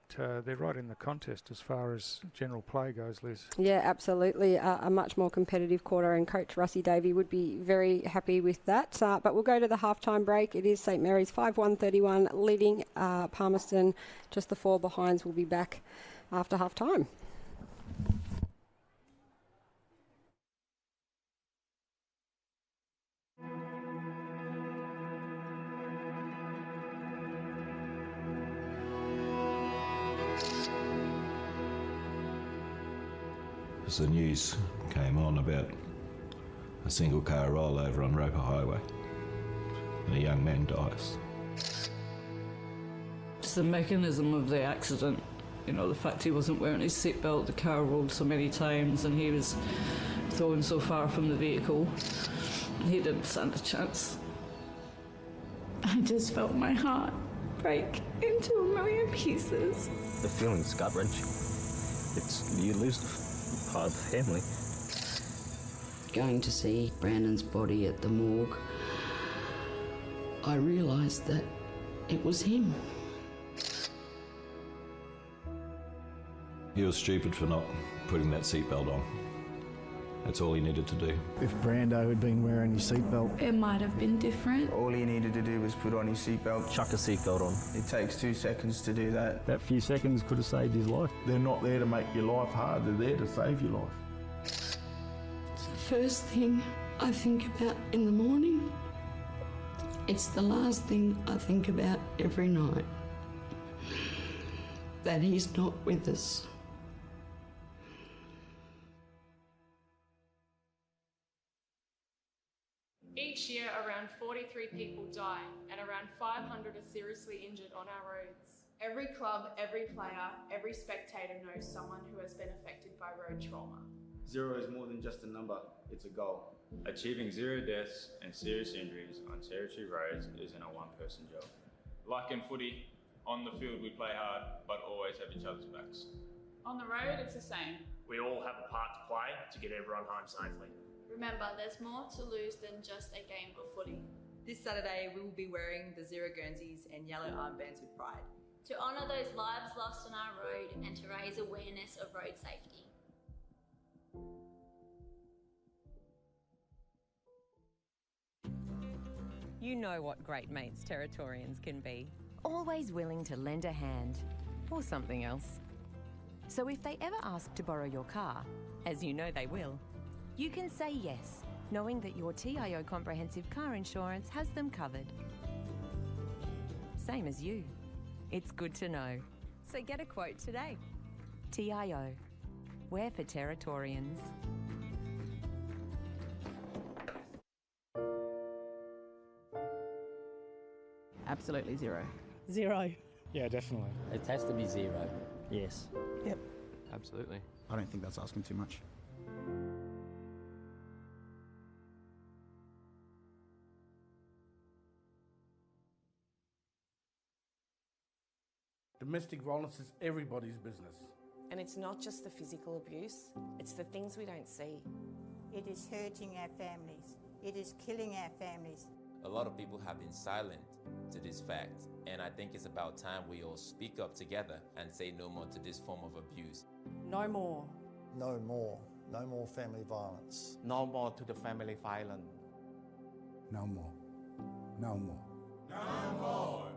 they're right in the contest as far as general play goes, Liz. Yeah, absolutely. A much more competitive quarter, and Coach Russie Davey would be very happy with that. But we'll go to the halftime break. It is St Mary's 5-1-31 leading Palmerston. Just the 4 behinds will be back after halftime. As the news came on about a single car rollover on Roper Highway and a young man dies. It's the mechanism of the accident. You know, the fact he wasn't wearing his seatbelt, the car rolled so many times and he was thrown so far from the vehicle. He didn't stand a chance. I just felt my heart break into a million pieces. The feeling's gut-wrenching. It's, you lose part of the family. Going to see Brandon's body at the morgue, I realised that it was him. He was stupid for not putting that seatbelt on. That's all he needed to do. If Brando had been wearing his seatbelt, it might have been different. All he needed to do was put on his seatbelt. Chuck a seatbelt on. It takes 2 seconds to do that. that few seconds could have saved his life. They're not there to make your life hard, they're there to save your life. It's the first thing I think about in the morning. It's the last thing I think about every night. That he's not with us. Each year, around 43 people die and around 500 are seriously injured on our roads. Every club, every player, every spectator knows someone who has been affected by road trauma. 0 is more than just a number, it's a goal. Achieving 0 deaths and serious injuries on territory roads isn't a one-person job. Like in footy, on the field we play hard, but always have each other's backs. On the road, it's the same. We all have a part to play to get everyone home safely. Remember, there's more to lose than just a game of footy. This Saturday, we will be wearing the 0 Guernseys and yellow armbands with pride. To honour those lives lost on our road and to raise awareness of road safety. You know what great mates Territorians can be. Always willing to lend a hand or something else. So if they ever ask to borrow your car, as you know they will, you can say yes, knowing that your TIO comprehensive car insurance has them covered. Same as you. It's good to know. So get a quote today. TIO. We're for Territorians. Absolutely 0. 0. Yeah, definitely. It has to be 0. Yes. Yep. Absolutely. I don't think that's asking too much. Domestic violence is everybody's business. And it's not just the physical abuse, it's the things we don't see. It is hurting our families. It is killing our families. A lot of people have been silent to this fact, and I think it's about time we all speak up together and say no more to this form of abuse. No more. No more. No more family violence. No more to the family violence. No more. No more. No more.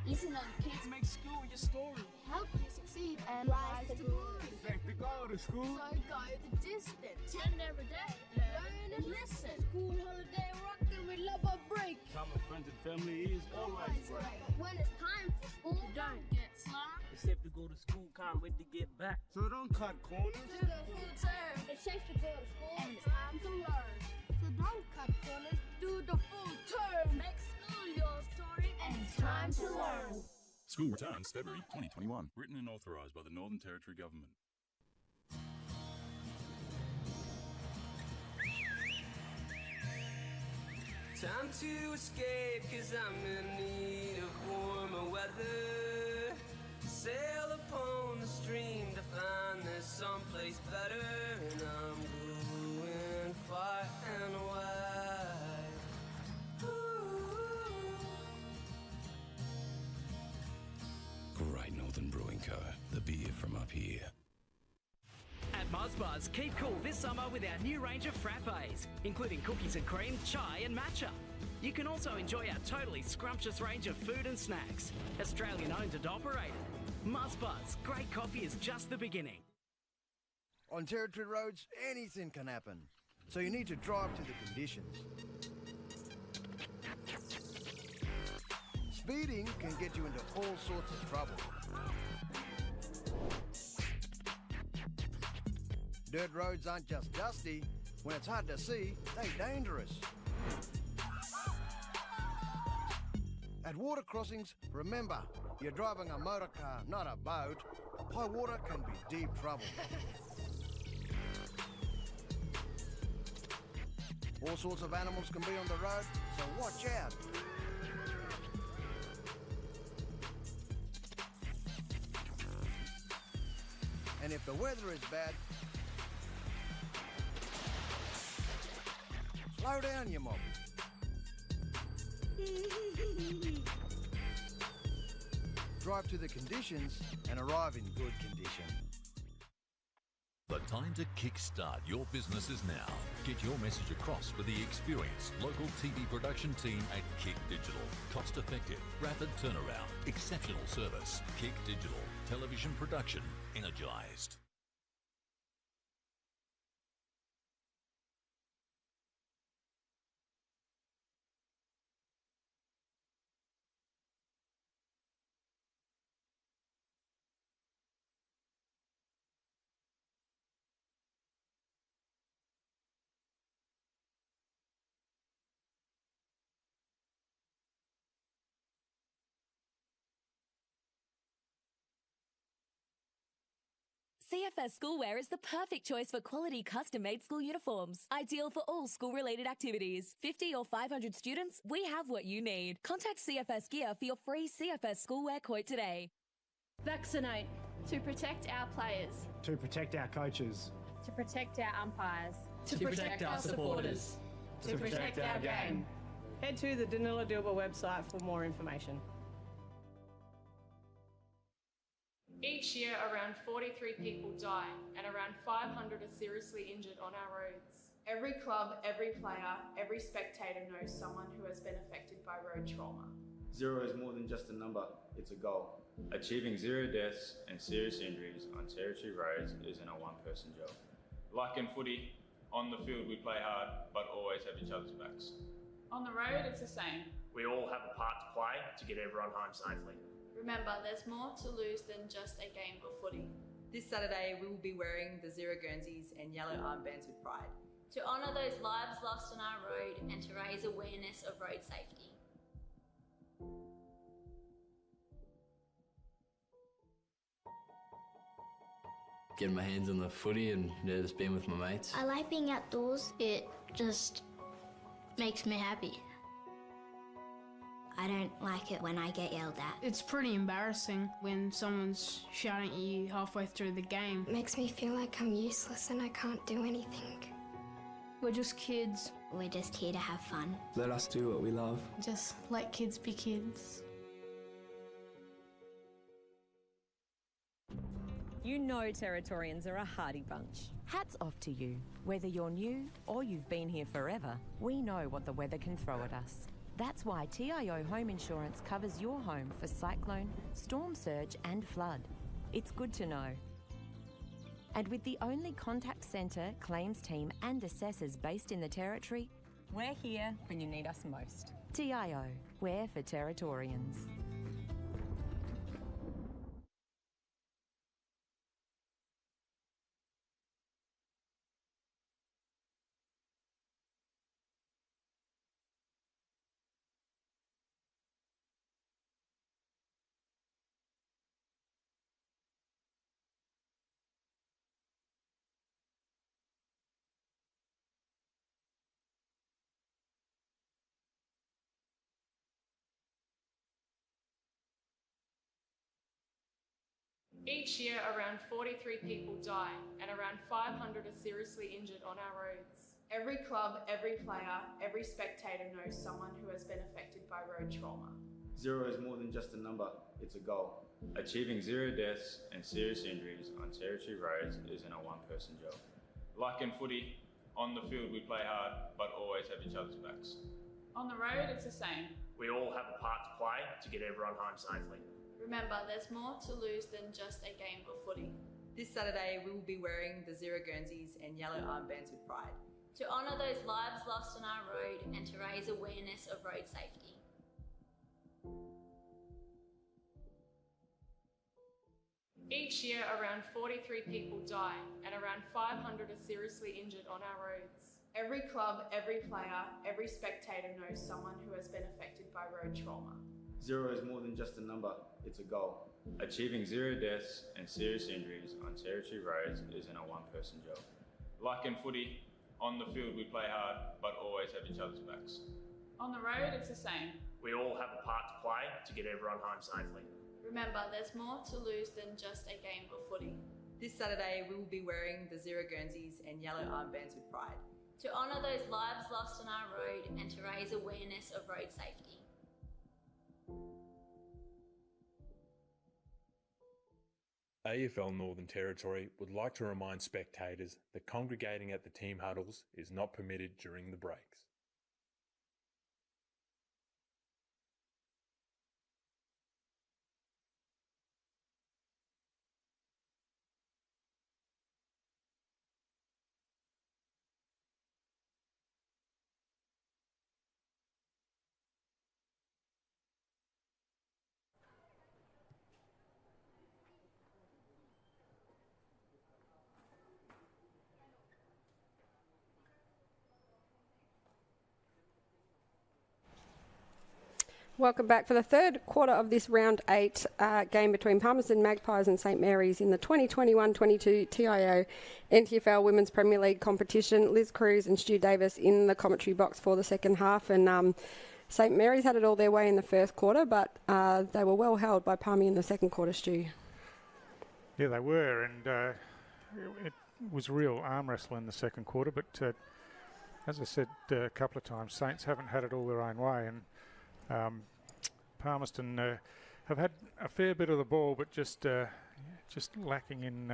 Listen up, kids. Make school your story. Help you succeed and rise to glory. Safe to go to school. So go the distance. Attend every day. Learn and listen. School holiday rockin' with love or break. Time with friends and family is always right. When it's time for school, don't get slack. It's safe to go to school. Can't wait to get back. So don't cut corners. Do the full term. It's safe to go to school and it's time to learn. So don't cut corners. Do the full term. Make school your story and it's time to learn. School returns February 2021. Written and authorised by the Northern Territory Government. Time to escape, cause I'm in need of warmer weather. Sail upon the stream to find there's someplace better. And I'm going far and wide. Great Northern Brewing Co., the beer from up here. At Muzzbuzz, keep cool this summer with our new range of frappes, including cookies and cream, chai and matcha. You can also enjoy our totally scrumptious range of food and snacks, Australian owned and operated. Muzzbuzz, great coffee is just the beginning. On Territory roads, anything can happen, so you need to drive to the conditions. Speeding can get you into all sorts of trouble. Dirt roads aren't just dusty. When it's hard to see, they're dangerous. At water crossings, remember, you're driving a motor car, not a boat. High water can be deep trouble. All sorts of animals can be on the road, so watch out. And if the weather is bad, slow down, you mob. Drive to the conditions and arrive in good condition. The time to kickstart your business is now. Get your message across with the experienced local TV production team at Kick Digital. Cost effective, rapid turnaround, exceptional service. Kick Digital. Television production energised. CFS Schoolwear is the perfect choice for quality custom-made school uniforms. Ideal for all school-related activities. 50 or 500 students, we have what you need. Contact CFS Gear for your free CFS Schoolwear quote today. Vaccinate. To protect our players. To protect our coaches. To protect our umpires. To protect our supporters. To protect our game. Head to the Danila Dilba website for more information. Each year, around 43 people die and around 500 are seriously injured on our roads. Every club, every player, every spectator knows someone who has been affected by road trauma. 0 is more than just a number, it's a goal. Achieving 0 deaths and serious injuries on Territory roads isn't a one-person job. Like in footy, on the field we play hard, but always have each other's backs. On the road, it's the same. We all have a part to play to get everyone home safely. Remember, there's more to lose than just a game of footy. This Saturday, we will be wearing the 0 Guernseys and yellow armbands with pride. To honour those lives lost on our road and to raise awareness of road safety. getting my hands on the footy and just being with my mates. I like being outdoors. It just makes me happy. I don't like it when I get yelled at. It's pretty embarrassing when someone's shouting at you halfway through the game. It makes me feel like I'm useless and I can't do anything. We're just kids. We're just here to have fun. Let us do what we love. Just let kids be kids. You know Territorians are a hardy bunch. Hats off to you. Whether you're new or you've been here forever, we know what the weather can throw at us. That's why TIO Home Insurance covers your home for cyclone, storm surge and flood. It's good to know. And with the only contact centre, claims team and assessors based in the Territory, We're here when you need us most. TIO, we're for Territorians. Each year, around 43 people die and around 500 are seriously injured on our roads. Every club, every player, every spectator knows someone who has been affected by road trauma. 0 is more than just a number, it's a goal. Achieving 0 deaths and serious injuries on Territory roads isn't a one-person job. Like in footy, on the field we play hard, but always have each other's backs. On the road, it's the same. We all have a part to play to get everyone home safely. Remember, there's more to lose than just a game of footy. This Saturday, we will be wearing the 0 Guernseys and yellow armbands with pride. To honour those lives lost on our road and to raise awareness of road safety. Each year, around 43 people die and around 500 are seriously injured on our roads. Every club, every player, every spectator knows someone who has been affected by road trauma. 0 is more than just a number, it's a goal. Achieving 0 deaths and serious injuries on Territory roads isn't a one-person job. Like in footy, on the field we play hard, but always have each other's backs. On the road, it's the same. We all have a part to play to get everyone home safely. Remember, there's more to lose than just a game of footy. This Saturday, we will be wearing the 0 Guernseys and yellow armbands with pride. To honour those lives lost on our road and to raise awareness of road safety. AFL Northern Territory would like to remind spectators that congregating at the team huddles is not permitted during the breaks. Welcome back for the third quarter of this round 8 game between Palmerston Magpies and St Mary's in the 2021-22 TIO NTFL Women's Premier League competition. Liz Cruz and Stu Davis in the commentary box for the second half, and St Mary's had it all their way in the first quarter, but they were well held by Palmy in the second quarter, Stu. Yeah, they were, and it was real arm wrestle in the second quarter, but as I said a couple of times, Saints haven't had it all their own way, and Palmerston have had a fair bit of the ball, but just lacking in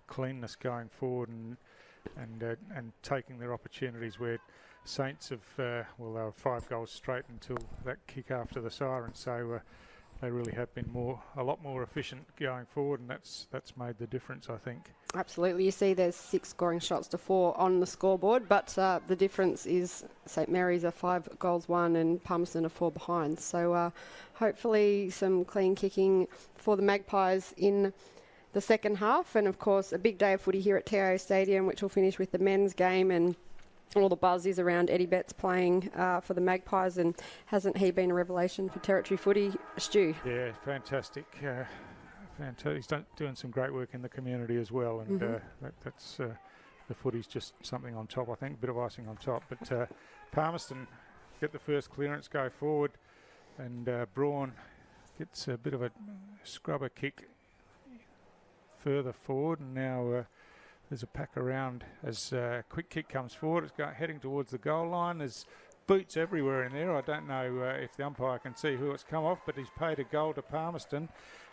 cleanness going forward and taking their opportunities. Where Saints have they were 5 goals straight until that kick after the siren, so they really have been a lot more efficient going forward, and that's made the difference, I think. Absolutely. You see there's 6 scoring shots to 4 on the scoreboard, but the difference is St Mary's are 5 goals won and Palmerston are 4 behind. So hopefully some clean kicking for the Magpies in the second half, and of course a big day of footy here at TIO Stadium, which will finish with the men's game, and all the buzz is around Eddie Betts playing for the Magpies, and hasn't he been a revelation for Territory footy, Stu? Yeah, fantastic. fantastic. He's doing some great work in the community as well, and that's the footy's just something on top, I think, a bit of icing on top. But Palmerston get the first clearance, go forward, and Braun gets a bit of a scrubber kick further forward, and now there's a pack around as quick kick comes forward. It's heading towards the goal line. There's boots everywhere in there. I don't know if the umpire can see who it's come off, but he's paid a goal to Palmerston,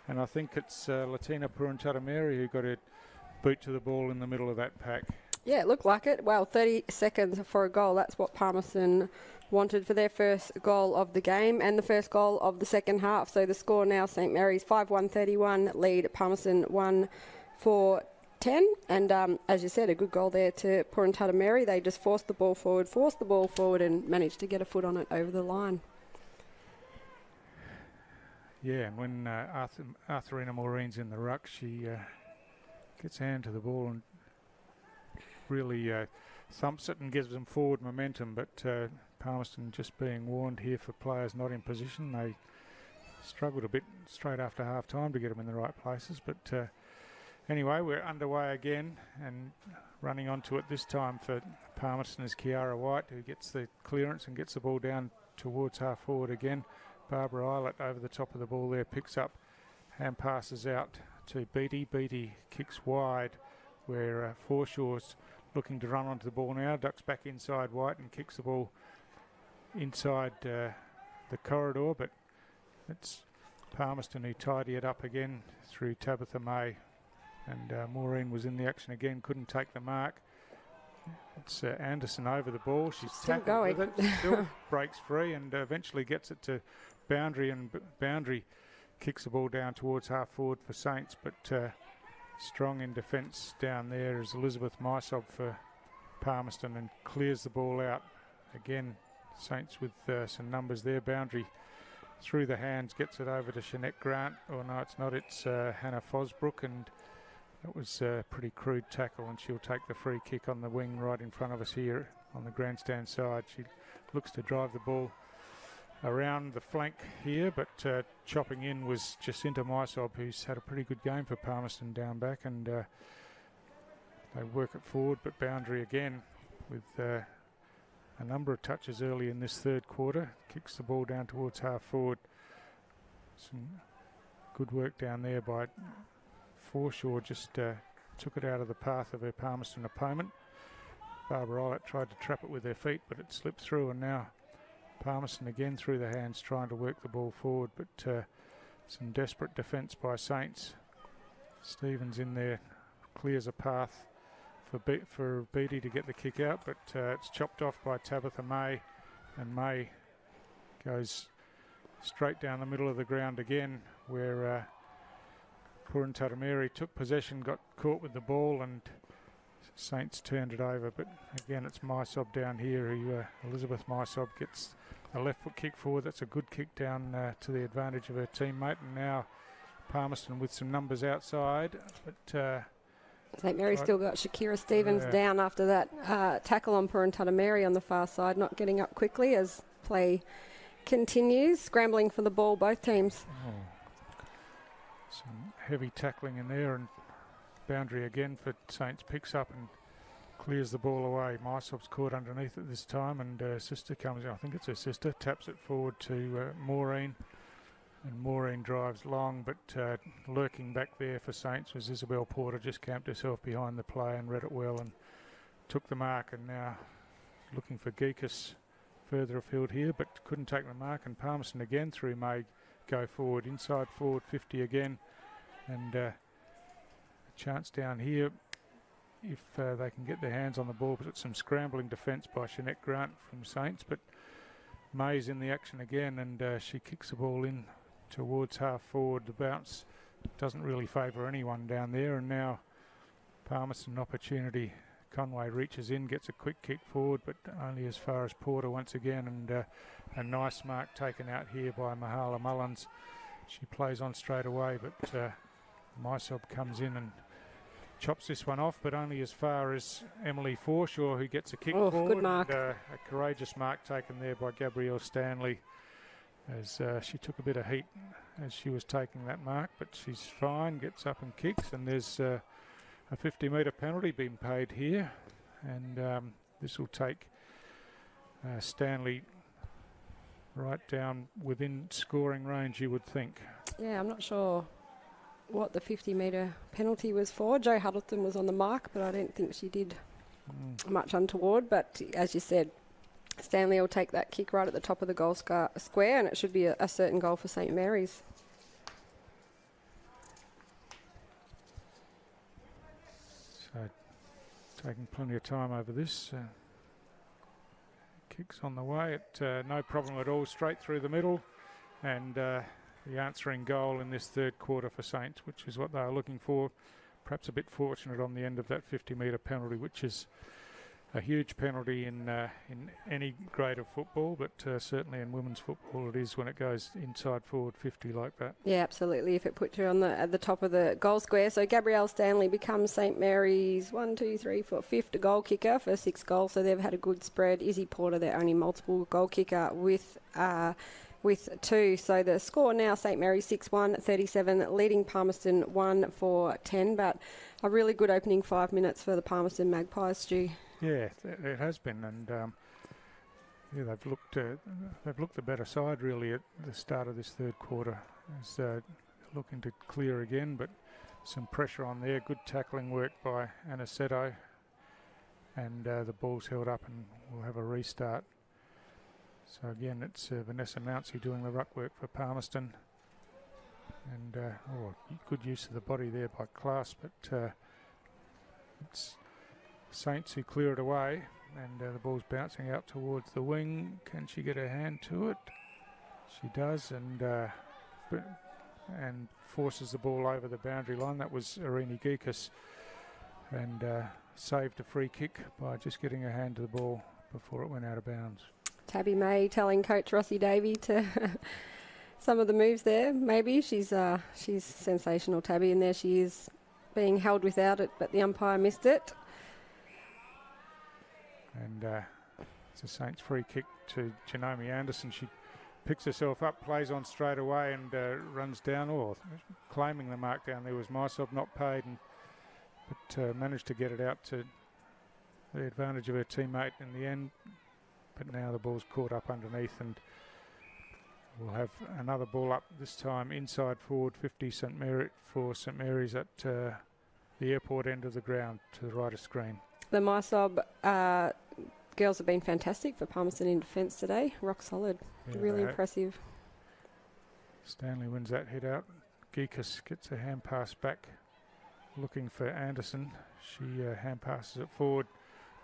and I think it's Latina Puruntatameri who got a boot to the ball in the middle of that pack. Yeah, it looked like it. Well, 30 seconds for a goal. That's what Palmerston wanted for their first goal of the game and the first goal of the second half. So the score now, St Mary's 5-1-31 lead, Palmerston 1-4-10. And as you said, a good goal there to Puruntatameri. They just forced the ball forward and managed to get a foot on it over the line. Yeah, and when Arthurina Maureen's in the ruck, she gets hand to the ball and really thumps it and gives them forward momentum. But Palmerston just being warned here for players not in position. They struggled a bit straight after half time to get them in the right places. But anyway, we're underway again, and running onto it this time for Palmerston is Kiara White, who gets the clearance and gets the ball down towards half forward again. Barbara Eilert over the top of the ball there, picks up, hand passes out to Beattie. Beattie kicks wide, where Forshaw's looking to run onto the ball now, ducks back inside White and kicks the ball inside the corridor, but it's Palmerston who tidy it up again through Tabitha May, and Maureen was in the action again, couldn't take the mark. It's Anderson over the ball. She's still going. With it. Still breaks free and eventually gets it to Boundary, and Boundary kicks the ball down towards half forward for Saints, but strong in defence down there is Elizabeth Mysob for Palmerston and clears the ball out. Again, Saints with some numbers there. Boundary through the hands, gets it over to Jeanette Grant. Oh no, it's not. It's Hannah Fosbrook, and that was a pretty crude tackle, and she'll take the free kick on the wing right in front of us here on the grandstand side. She looks to drive the ball around the flank here, but chopping in was Jacinta Mysob, who's had a pretty good game for Palmerston down back, and they work it forward, but Boundary again with a number of touches early in this third quarter, kicks the ball down towards half forward. Some good work down there by Forshaw, just took it out of the path of her Palmerston opponent. Barbara Eilert tried to trap it with her feet, but it slipped through, and now Palmerston again through the hands trying to work the ball forward, but some desperate defence by Saints. Stevens in there clears a path for Beattie to get the kick out, but it's chopped off by Tabitha May, and May goes straight down the middle of the ground again, where Puruntatameri took possession, got caught with the ball, and Saints turned it over. But again, it's Mysob down here, who Elizabeth Mysob gets a left foot kick forward. That's a good kick down to the advantage of her teammate, and now Palmerston with some numbers outside, but St Mary's still got Shakira Stevens down after that tackle on Puruntatameri on the far side, not getting up quickly as play continues. Scrambling for the ball, both teams. Some heavy tackling in there, and Boundary again for Saints picks up and clears the ball away. Mysob's caught underneath it this time, and her sister comes in. I think it's her sister, taps it forward to Maureen. And Maureen drives long, but lurking back there for Saints was Isabel Porter. Just camped herself behind the play and read it well and took the mark. And now looking for Geekus further afield here, but couldn't take the mark. And Palmerston again through May go forward, inside forward 50 again. And a chance down here if they can get their hands on the ball, but it's some scrambling defence by Jeanette Grant from Saints. But May's in the action again, and she kicks the ball in towards half forward. The bounce doesn't really favour anyone down there, and now Palmerston opportunity. Conway reaches in, gets a quick kick forward, but only as far as Porter once again, and a nice mark taken out here by Mahala Mullins. She plays on straight away, but Mysob comes in and chops this one off, but only as far as Emily Forshaw, who gets a kick forward. Good mark. And, a courageous mark taken there by Gabrielle Stanley. as she took a bit of heat as she was taking that mark, but she's fine, gets up and kicks, and there's a 50-metre penalty being paid here, and this will take Stanley right down within scoring range, you would think. Yeah, I'm not sure what the 50-metre penalty was for. Jo Huddleton was on the mark, but I don't think she did much untoward. But as you said, Stanley will take that kick right at the top of the goal square, and it should be a certain goal for St Mary's. So taking plenty of time over this. Kicks on the way, no problem at all, straight through the middle, and the answering goal in this third quarter for Saints, which is what they were looking for. Perhaps a bit fortunate on the end of that 50-metre penalty, which is a huge penalty in any grade of football, but certainly in women's football it is when it goes inside forward 50 like that. Yeah, absolutely, if it puts you at the top of the goal square. So Gabrielle Stanley becomes St Mary's 5th goal kicker for 6 goals, so they've had a good spread. Izzy Porter, their only multiple goal kicker with 2. So the score now, St Mary's 6-1, 37, leading Palmerston 1-4-10, but a really good opening 5 minutes for the Palmerston Magpies, Stu. Yeah, it has been, and yeah, they've looked the better side really at the start of this third quarter. As looking to clear again, but some pressure on there. Good tackling work by Aniceto, and the ball's held up, and we'll have a restart. So again, it's Vanessa Mounsey doing the ruck work for Palmerston, and good use of the body there by Class, but it's Saints who clear it away, and the ball's bouncing out towards the wing. Can she get her hand to it? She does, and forces the ball over the boundary line. That was Irini Gikas, and saved a free kick by just getting her hand to the ball before it went out of bounds. Tabby May telling Coach Rossi Davey to some of the moves there. Maybe she's sensational, Tabby, and there she is being held without it, but the umpire missed it. And it's a Saints free kick to Janome Anderson. She picks herself up, plays on straight away, and runs down. Claiming the mark down there was Mysob, not paid, but managed to get it out to the advantage of her teammate in the end. But now the ball's caught up underneath, and we'll have another ball up, this time inside forward 50 for St Mary's at the airport end of the ground to the right of screen. The Mysob girls have been fantastic for Palmerston in defence today. Rock solid. Yeah, really impressive. Stanley wins that hit out. Gikas gets a hand pass back looking for Anderson. She hand passes it forward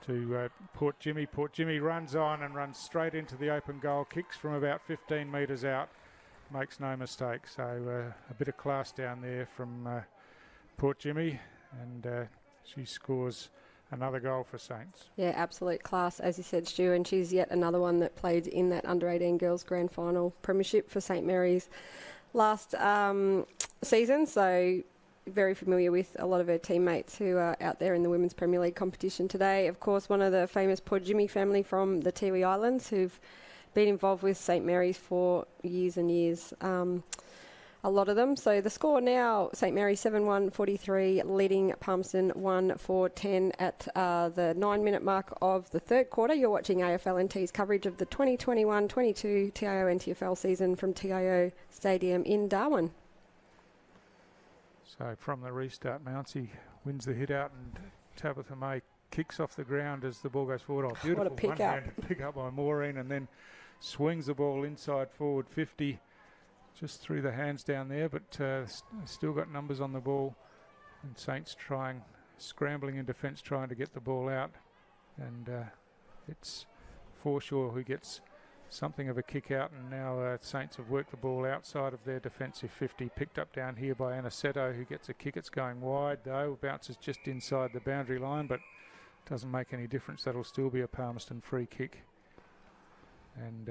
to Port Jimmy. Port Jimmy runs on and runs straight into the open goal. Kicks from about 15 metres out. Makes no mistake. So a bit of class down there from Port Jimmy, and she scores another goal for Saints. Yeah, absolute class, as you said, Stu, and she's yet another one that played in that under-18 girls grand final premiership for St Mary's last season, so very familiar with a lot of her teammates who are out there in the Women's Premier League competition today. Of course, one of the famous Port Jimmy family from the Tiwi Islands who've been involved with St Mary's for years and years. A lot of them. So the score now, St Mary's 7-1, 43, leading Palmerston 1-4-10 at the 9-minute mark of the third quarter. You're watching AFLNT's coverage of the 2021-22 TIO NTFL season from TIO Stadium in Darwin. So from the restart, Mounsey wins the hit out, and Tabitha May kicks off the ground as the ball goes forward. Oh, beautiful what a pick one-handed pick up by Maureen, and then swings the ball inside forward 50. Just threw the hands down there, but still got numbers on the ball. And Saints scrambling in defence, trying to get the ball out. And it's Forshaw who gets something of a kick out. And now Saints have worked the ball outside of their defensive 50. Picked up down here by Aniceto, who gets a kick. It's going wide, though. Bounces just inside the boundary line, but doesn't make any difference. That'll still be a Palmerston free kick. And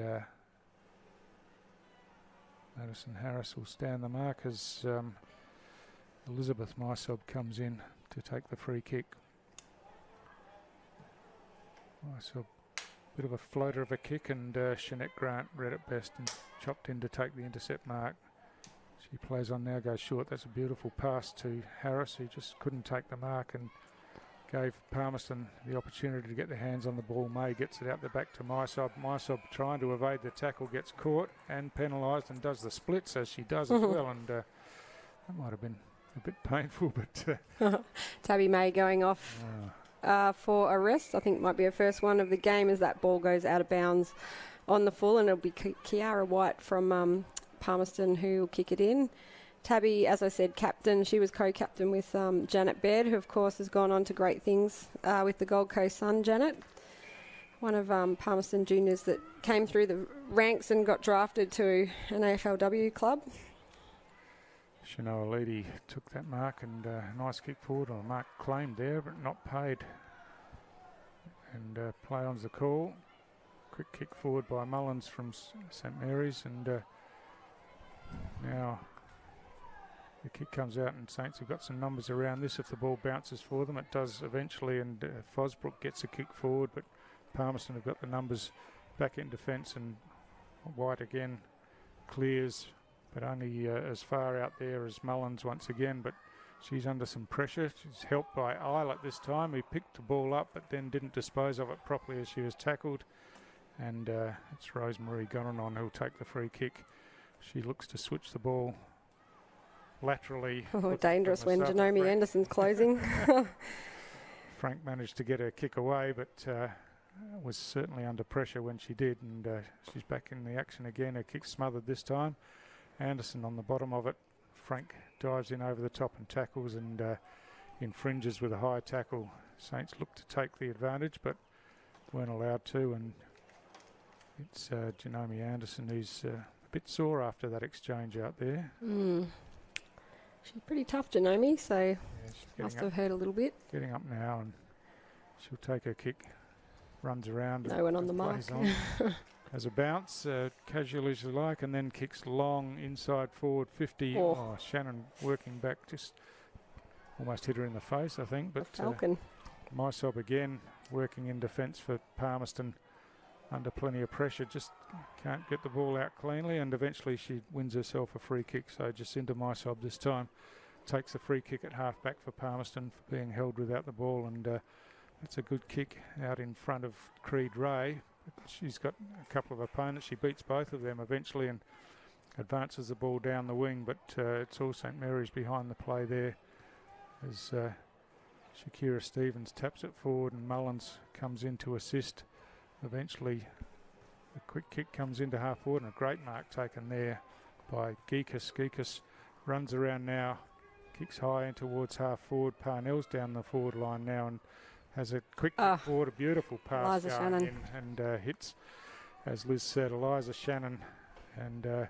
Madison Harris will stand the mark as Elizabeth Mysob comes in to take the free kick. Mysob Bit of a floater of a kick, and Shanette Grant read it best and chopped in to take the intercept mark. She plays on now, goes short. That's a beautiful pass to Harris, who just couldn't take the mark and gave Palmerston the opportunity to get their hands on the ball. May gets it out the back to Mysob. Mysob trying to evade the tackle, gets caught and penalised and does the splits as she does as well. And that might have been a bit painful, but... Tabby May going off for a rest. I think it might be her first one of the game as that ball goes out of bounds on the full, and it'll be Kiara White from Palmerston who will kick it in. Tabby, as I said, captain. She was co-captain with Janet Baird, who of course has gone on to great things with the Gold Coast Sun. Janet, one of Palmerston juniors that came through the ranks and got drafted to an AFLW club. Shanoa Leedy took that mark, and nice kick forward, or a mark claimed there but not paid. And play on's the call. Quick kick forward by Mullins from St Mary's, and now the kick comes out, and Saints have got some numbers around this. If the ball bounces for them, it does eventually, and Fosbrook gets a kick forward, but Palmerston have got the numbers back in defence, and White again clears, but only as far out there as Mullins once again, but she's under some pressure. She's helped by Eilert this time, who picked the ball up but then didn't dispose of it properly as she was tackled, and it's Rosemary Gunnanon who'll take the free kick. She looks to switch the ball laterally. Oh, dangerous when Janome Anderson's closing. Frank managed to get her kick away, but was certainly under pressure when she did, and she's back in the action again. Her kick smothered this time. Anderson on the bottom of it. Frank dives in over the top and tackles, and infringes with a high tackle. Saints look to take the advantage, but weren't allowed to, and it's Janome Anderson who's a bit sore after that exchange out there. She's pretty tough, Janome, so must have hurt a little bit. Getting up now, and she'll take her kick, runs around. No one on the mark. Has a bounce, casual as you like, and then kicks long inside forward 50. Oh, Shannon working back, just almost hit her in the face, I think. But Falcon. Mysob again working in defence for Palmerston under plenty of pressure, just can't get the ball out cleanly, and eventually she wins herself a free kick. So Jacinta Mysob this time takes the free kick at half back for Palmerston for being held without the ball, and that's a good kick out in front of Creed Ray. She's got a couple of opponents. She beats both of them eventually and advances the ball down the wing, but it's all St Mary's behind the play there as Shakira Stevens taps it forward, and Mullins comes in to assist. Eventually a quick kick comes into half forward, and a great mark taken there by Geekus. Geekus runs around now, kicks high in towards half forward. Parnell's down the forward line now and has a quick kick forward, a beautiful pass going in, and hits, as Liz said, Eliza Shannon. And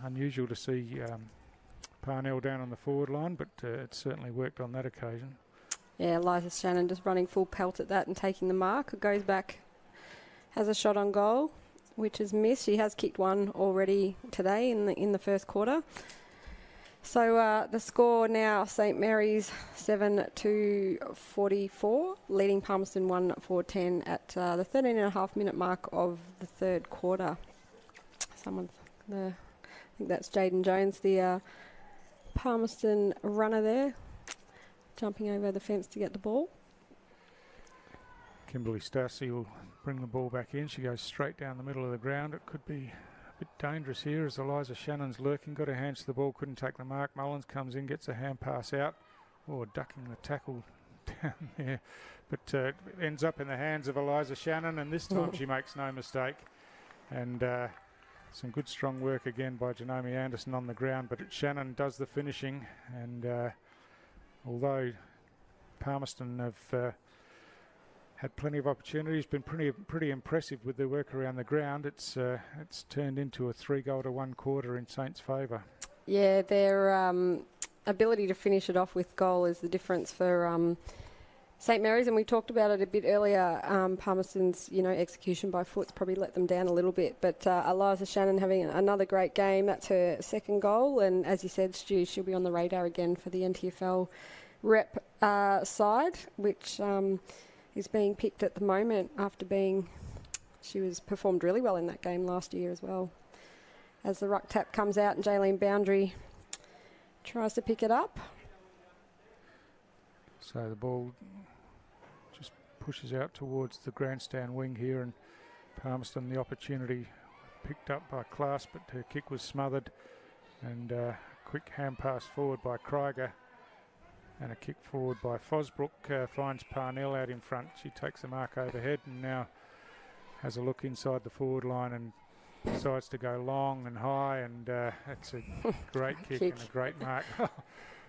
unusual to see Parnell down on the forward line, but it certainly worked on that occasion. Yeah, Eliza Shannon just running full pelt at that and taking the mark. It goes back, has a shot on goal, which is missed. She has kicked one already today in the first quarter. So the score now, St Mary's 7-44, leading Palmerston 1-4-10 at the 13.5 minute mark of the third quarter. I think that's Jaden Jones, the Palmerston runner there, jumping over the fence to get the ball. Kimberly Stassi will bring the ball back in. She goes straight down the middle of the ground. It could be a bit dangerous here as Eliza Shannon's lurking. Got her hands to the ball, couldn't take the mark. Mullins comes in, gets a hand pass out. Ducking the tackle down there. But it ends up in the hands of Eliza Shannon, and this time she makes no mistake. And some good strong work again by Janome Anderson on the ground, but Shannon does the finishing. And although Palmerston have had plenty of opportunities, been pretty impressive with their work around the ground, it's turned into a 3-1 quarter in Saints' favour. Yeah, their ability to finish it off with goal is the difference for St Mary's, and we talked about it a bit earlier. Palmerston's, execution by foot's probably let them down a little bit, but Eliza Shannon having another great game. That's her second goal, and as you said, Stu, she'll be on the radar again for the NTFL rep side, which is being picked at the moment after she was performed really well in that game last year as well. As the ruck tap comes out and Jaylene Boundary tries to pick it up. So the ball just pushes out towards the grandstand wing here, and Palmerston the opportunity picked up by Class, but her kick was smothered, and a quick hand pass forward by Krieger and a kick forward by Fosbrook finds Parnell out in front. She takes the mark overhead and now has a look inside the forward line and decides to go long and high, and that's a great kick and a great mark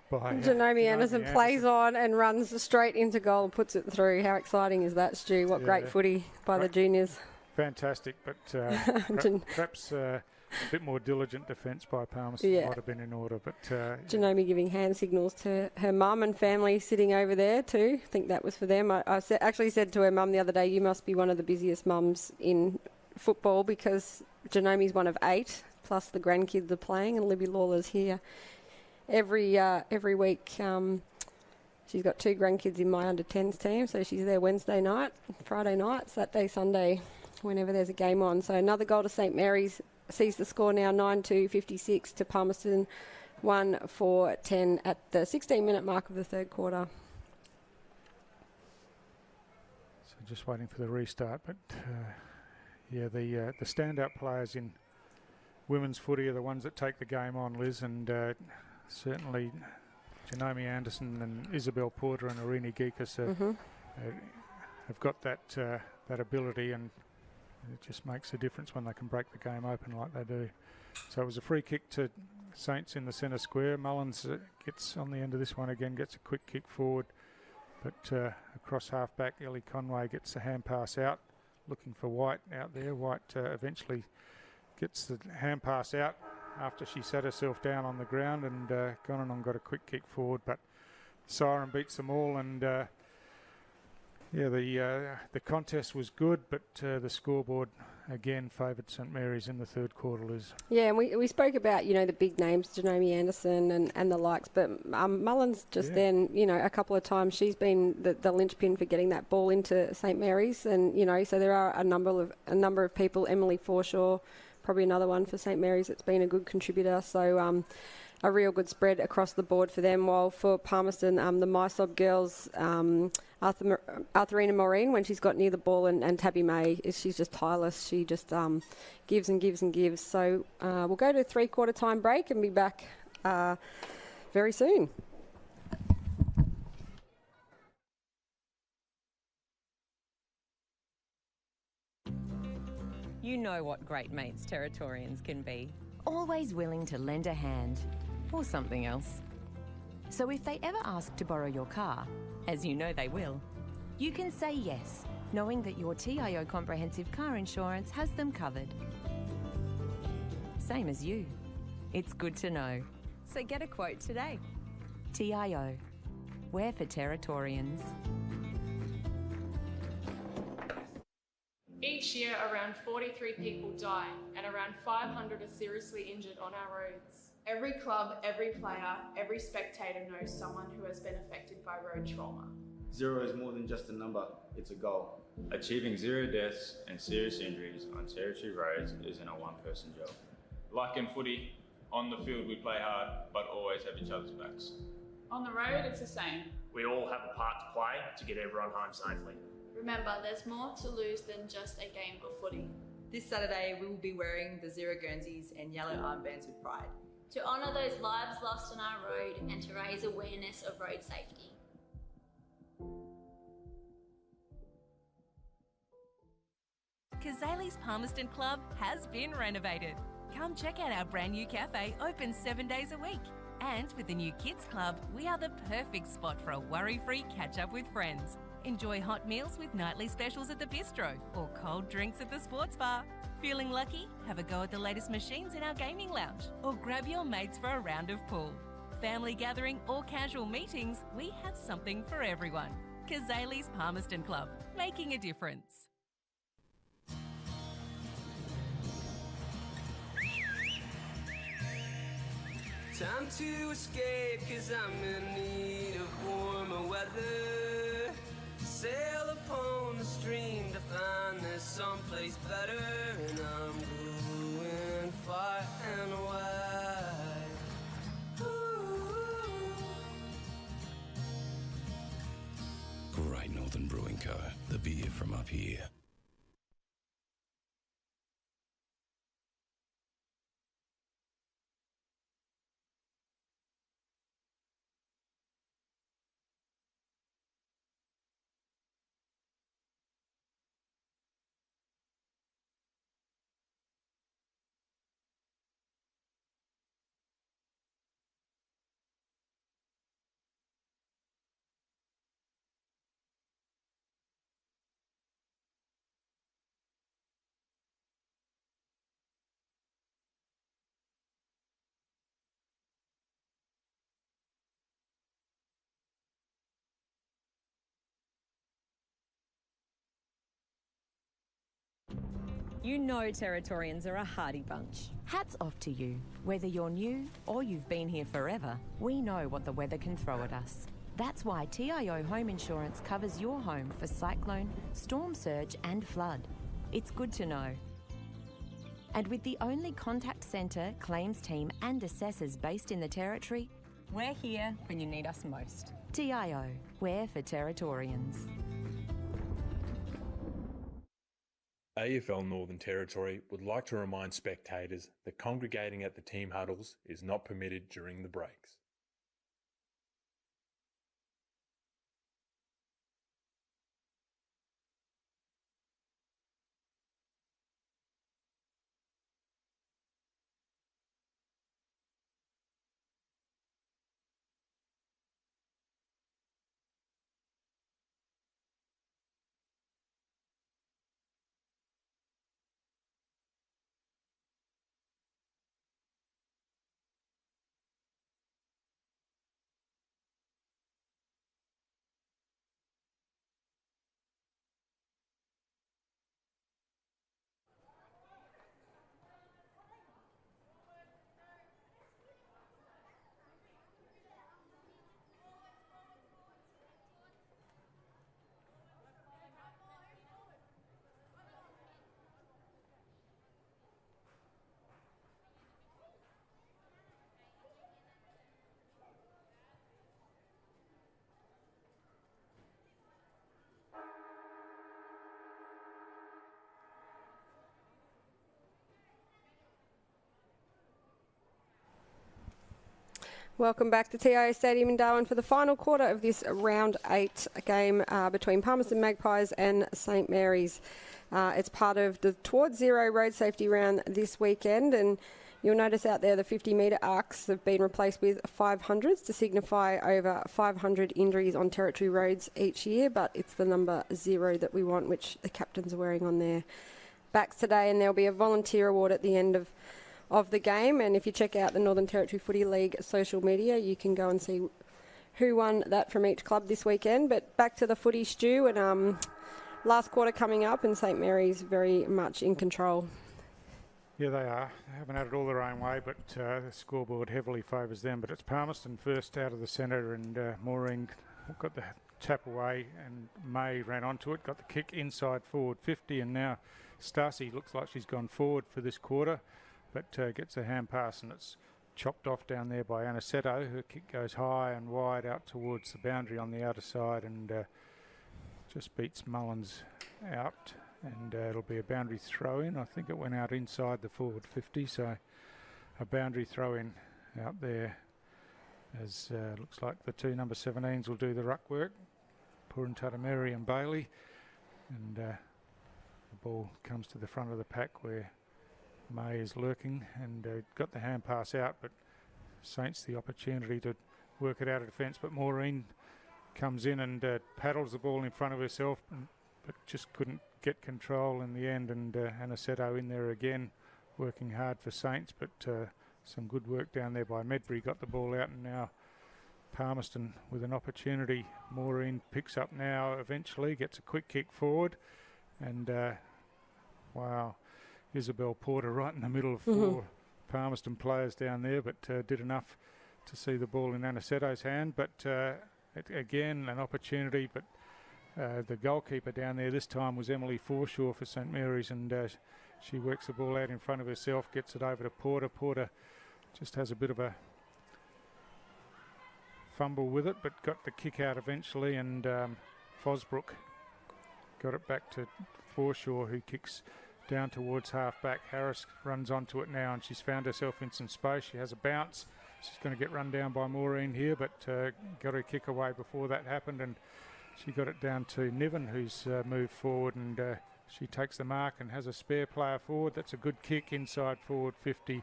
by Janome Anderson plays on and runs straight into goal and puts it through. How exciting is that, Stu? What great footy by the juniors. Fantastic, but perhaps a bit more diligent defence by Palmerston might have been in order. But Janome giving hand signals to her mum and family sitting over there too. I think that was for them. I actually said to her mum the other day, you must be one of the busiest mums in football, because Janome's one of 8, plus the grandkids are playing, and Libby Lawler's here every week. She's got 2 grandkids in my under-10s team, so she's there Wednesday night, Friday night, Saturday, Sunday, whenever there's a game on. So another goal to St Mary's sees the score now 9-56 to Palmerston, 1-4-10 at the 16-minute mark of the third quarter. So just waiting for the restart, but the standout players in women's footy are the ones that take the game on, Liz, and certainly Janome Anderson and Isabel Porter and Irini Geekas have got that ability, and it just makes a difference when they can break the game open like they do. So it was a free kick to Saints in the centre square. Mullins gets on the end of this one again, gets a quick kick forward, but across half-back, Ellie Conway gets the hand pass out, looking for White out there. White eventually gets the hand pass out after she sat herself down on the ground, and Gonanon got a quick kick forward, but Siren beats them all, and the contest was good, but the scoreboard again favoured St Mary's in the third quarter, Liz. Yeah, and we spoke about, the big names, Janome Anderson and the likes, but Mullins just then, a couple of times she's been the linchpin for getting that ball into St Mary's, and, so there are a number of people, Emily Forshaw, probably another one for St Mary's that's been a good contributor, so a real good spread across the board for them, while for Palmerston, the MySob girls, Arthurina Maureen, when she's got near the ball, and Tabby May, she's just tireless. She just gives and gives and gives. So we'll go to a 3-quarter time break and be back very soon. You know what great mates Territorians can be. Always willing to lend a hand, or something else. So if they ever ask to borrow your car, as you know they will, you can say yes, knowing that your TIO comprehensive car insurance has them covered. Same as you. It's good to know. So get a quote today. TIO. We're for Territorians. Each year, around 43 people die, and around 500 are seriously injured on our roads. Every club, every player, every spectator knows someone who has been affected by road trauma. 0 is more than just a number, it's a goal. Achieving 0 deaths and serious injuries on territory roads isn't a one-person job. Like in footy, on the field we play hard, but always have each other's backs. On the road, it's the same. We all have a part to play to get everyone home safely. Remember, there's more to lose than just a game of footy. This Saturday, we will be wearing the 0 Guernseys and yellow armbands with pride. To honour those lives lost on our road and to raise awareness of road safety. Kazali's Palmerston Club has been renovated. Come check out our brand new cafe, open 7 days a week. And with the new Kids Club, we are the perfect spot for a worry-free catch-up with friends. Enjoy hot meals with nightly specials at the bistro or cold drinks at the sports bar. Feeling lucky? Have a go at the latest machines in our gaming lounge or grab your mates for a round of pool. Family gathering or casual meetings, we have something for everyone. Kazali's Palmerston Club, making a difference. Time to escape, 'cause I'm in need of warmer weather. Sail upon the stream to find there's someplace better, and I'm going far and wide. Great Northern Brewing Co., the beer from up here. You know Territorians are a hardy bunch. Hats off to you. Whether you're new or you've been here forever, we know what the weather can throw at us. That's why TIO Home Insurance covers your home for cyclone, storm surge and flood. It's good to know. And with the only contact centre, claims team and assessors based in the Territory, We're here when you need us most. TIO, we're for Territorians. AFL Northern Territory would like to remind spectators that congregating at the team huddles is not permitted during the breaks. Welcome back to TIO Stadium in Darwin for the final quarter of this round 8 game between Palmerston Magpies and St Mary's. It's part of the Towards Zero road safety round this weekend, and you'll notice out there the 50-metre arcs have been replaced with 500s to signify over 500 injuries on territory roads each year, but it's the number 0 that we want, which the captains are wearing on their backs today, and there'll be a volunteer award at the end of the game. And if you check out the Northern Territory Footy League social media, you can go and see who won that from each club this weekend. But back to the footy, Stu, and last quarter coming up, and St Mary's very much in control. Yeah, they are. They haven't had it all their own way, but the scoreboard heavily favours them. But it's Palmerston first out of the centre, and Maureen got the tap away, and May ran onto it, got the kick inside forward 50, and now Stacey looks like she's gone forward for this quarter, but gets a hand pass, and it's chopped off down there by Aniceto. Her kick goes high and wide out towards the boundary on the outer side, and just beats Mullins out, and it'll be a boundary throw in. I think it went out inside the forward 50, so a boundary throw in out there, as looks like the two number 17s will do the ruck work, Purintatameri and Bailey, and the ball comes to the front of the pack where May is lurking, and got the hand pass out, but Saints the opportunity to work it out of defence, but Maureen comes in and paddles the ball in front of herself, but just couldn't get control in the end, and Aniceto in there again working hard for Saints, but some good work down there by Medbury, got the ball out, and now Palmerston with an opportunity. Maureen picks up now, eventually gets a quick kick forward, and wow, Isabel Porter right in the middle of four Palmerston players down there, but did enough to see the ball in Aniceto's hand. But again, an opportunity, but The goalkeeper down there this time was Emily Forshaw for St Mary's, and she works the ball out in front of herself, gets it over to Porter. Porter just has a bit of a fumble with it, but got the kick out eventually, and Fosbrook got it back to Forshaw, who kicks down towards half-back. Harris runs onto it now, and she's found herself in some space. She has a bounce. She's going to get run down by Maureen here, but got her kick away before that happened, and she got it down to Niven, who's moved forward, and she takes the mark and has a spare player forward. That's a good kick inside forward 50,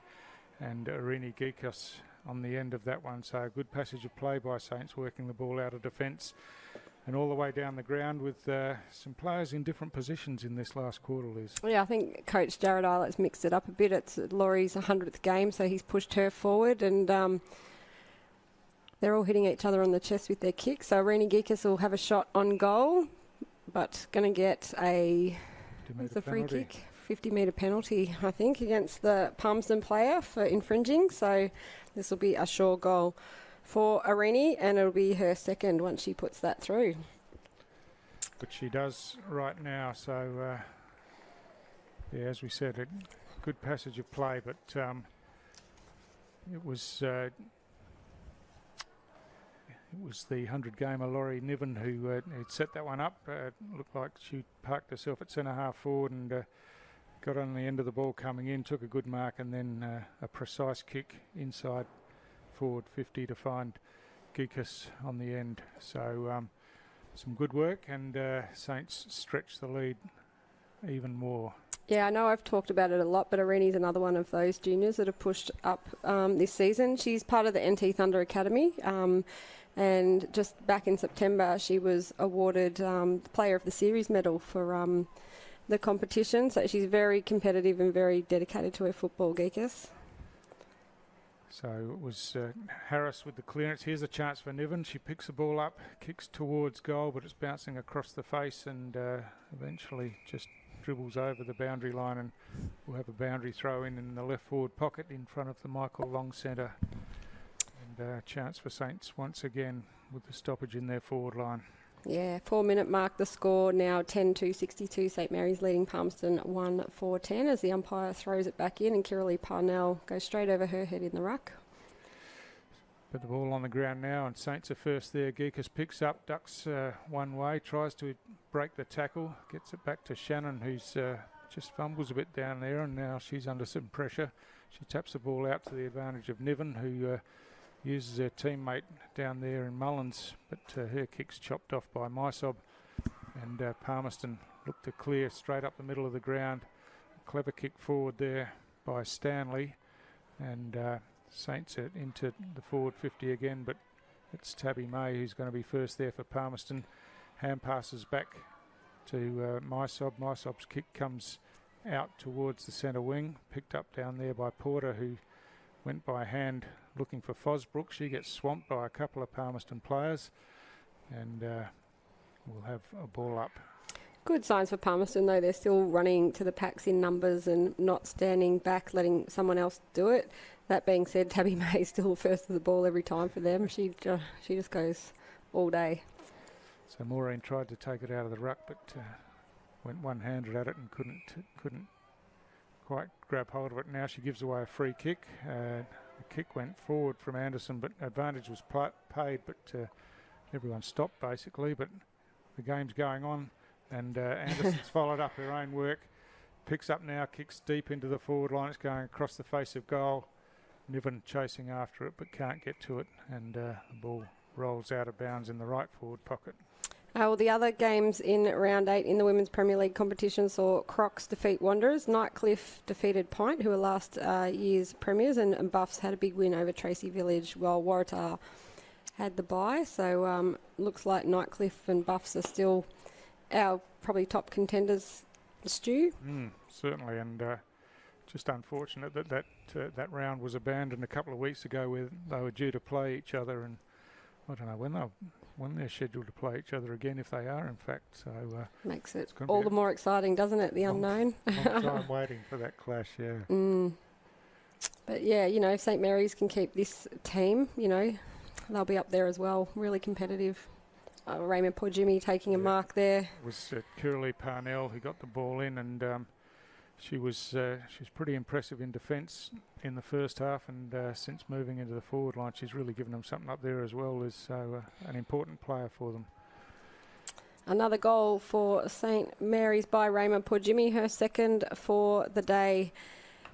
and Irini Geekos on the end of that one. So a good passage of play by Saints, working the ball out of defence and all the way down the ground with some players in different positions in this last quarter, Liz. Yeah, I think Coach Jared Islett's mixed it up a bit. It's Laurie's 100th game, so he's pushed her forward, and they're all hitting each other on the chest with their kicks. So Irini Geekos will have a shot on goal, but going to get a free kick, 50-metre penalty, I think, against the Palmerston player for infringing. So this will be a sure goal for Irini, and it'll be her second once she puts that through. But she does right now. So, yeah, as we said, a good passage of play, but it was the 100-gamer Laurie Niven who had set that one up. Looked like she parked herself at centre-half forward and got on the end of the ball coming in, took a good mark, and then a precise kick inside forward 50 to find Geekos on the end. So some good work, and Saints stretch the lead even more. Yeah, I know I've talked about it a lot, but Irini's another one of those juniors that have pushed up this season. She's part of the NT Thunder Academy. And just back in September, she was awarded the Player of the Series medal for the competition. So she's very competitive and very dedicated to her football, Geekos. So it was Harris with the clearance. Here's a chance for Niven. She picks the ball up, kicks towards goal, but it's bouncing across the face, and eventually just dribbles over the boundary line, and we'll have a boundary throw in the left forward pocket in front of the Michael Long Centre. And chance for Saints once again with the stoppage in their forward line. Yeah, 4-minute mark the score now, 10-62. St Mary's leading Palmerston 1-4-10 as the umpire throws it back in, and Kiralee Parnell goes straight over her head in the ruck. But the ball on the ground now, and Saints are first there. Geekos picks up, ducks one way, tries to break the tackle, gets it back to Shannon, who's just fumbles a bit down there, and now she's under some pressure. She taps the ball out to the advantage of Niven, who uses her teammate down there in Mullins, but her kick's chopped off by Mysob, and Palmerston look to clear straight up the middle of the ground. A clever kick forward there by Stanley, and Saints are into the forward 50 again, but it's Tabby May who's going to be first there for Palmerston. Hand passes back to Mysob. Mysob's kick comes out towards the centre wing, picked up down there by Porter, who went by hand looking for Fosbrook. She gets swamped by a couple of Palmerston players, and we'll have a ball up. Good signs for Palmerston, though. They're still running to the packs in numbers and not standing back, letting someone else do it. That being said, Tabby May is still first to the ball every time for them. She just goes all day. So Maureen tried to take it out of the ruck, but went one-handed at it and couldn't quite grab hold of it. Now she gives away a free kick. The kick went forward from Anderson, but advantage was paid, but everyone stopped basically. But the game's going on, and Anderson's followed up her own work. Picks up now, kicks deep into the forward line. It's going across the face of goal. Niven chasing after it, but can't get to it, and the ball rolls out of bounds in the right forward pocket. Well, the other games in round 8 in the Women's Premier League competition saw Crocs defeat Wanderers, Nightcliff defeated Pint, who were last year's premiers, and Buffs had a big win over Tracy Village, while Waratah had the bye. So looks like Nightcliff and Buffs are still our probably top contenders, Stu. Certainly, and just unfortunate that round was abandoned a couple of weeks ago, where they were due to play each other, and I don't know when they're scheduled to play each other again, if they are in fact. So makes it all the more exciting, doesn't it? The unknown. Long time waiting for that clash, yeah. But yeah, you know, if St Mary's can keep this team, you know, they'll be up there as well. Really competitive. Raymond Poor-Jimmy taking a mark there. It was Curly Parnell who got the ball in, and she was pretty impressive in defence in the first half, and since moving into the forward line, she's really given them something up there as well. Is an important player for them. Another goal for St Mary's by Raymond Poor-Jimmy, her second for the day.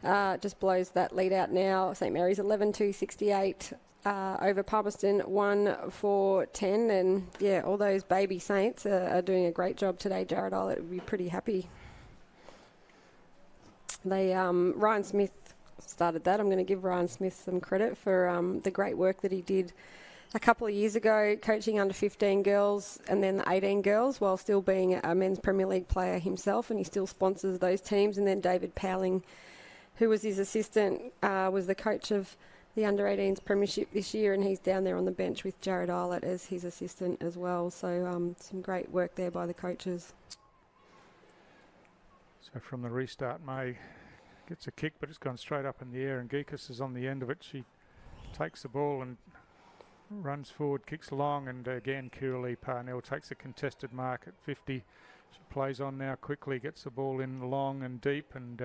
Just blows that lead out now. St Mary's 11-2-68 over Palmerston 1-4-10, and yeah, all those baby Saints are doing a great job today. Jared Eilert would be pretty happy. Ryan Smith started that. I'm going to give Ryan Smith some credit for the great work that he did a couple of years ago, coaching under 15 girls and then the 18 girls, while still being a Men's Premier League player himself, and he still sponsors those teams. And then David Powling, who was his assistant, was the coach of the under-18s Premiership this year, and he's down there on the bench with Jared Eilert as his assistant as well. So some great work there by the coaches. So from the restart, May gets a kick, but it's gone straight up in the air, and Geekus is on the end of it. She takes the ball and runs forward, kicks long, and again Curly Parnell takes a contested mark at 50. She plays on now quickly, gets the ball in long and deep, and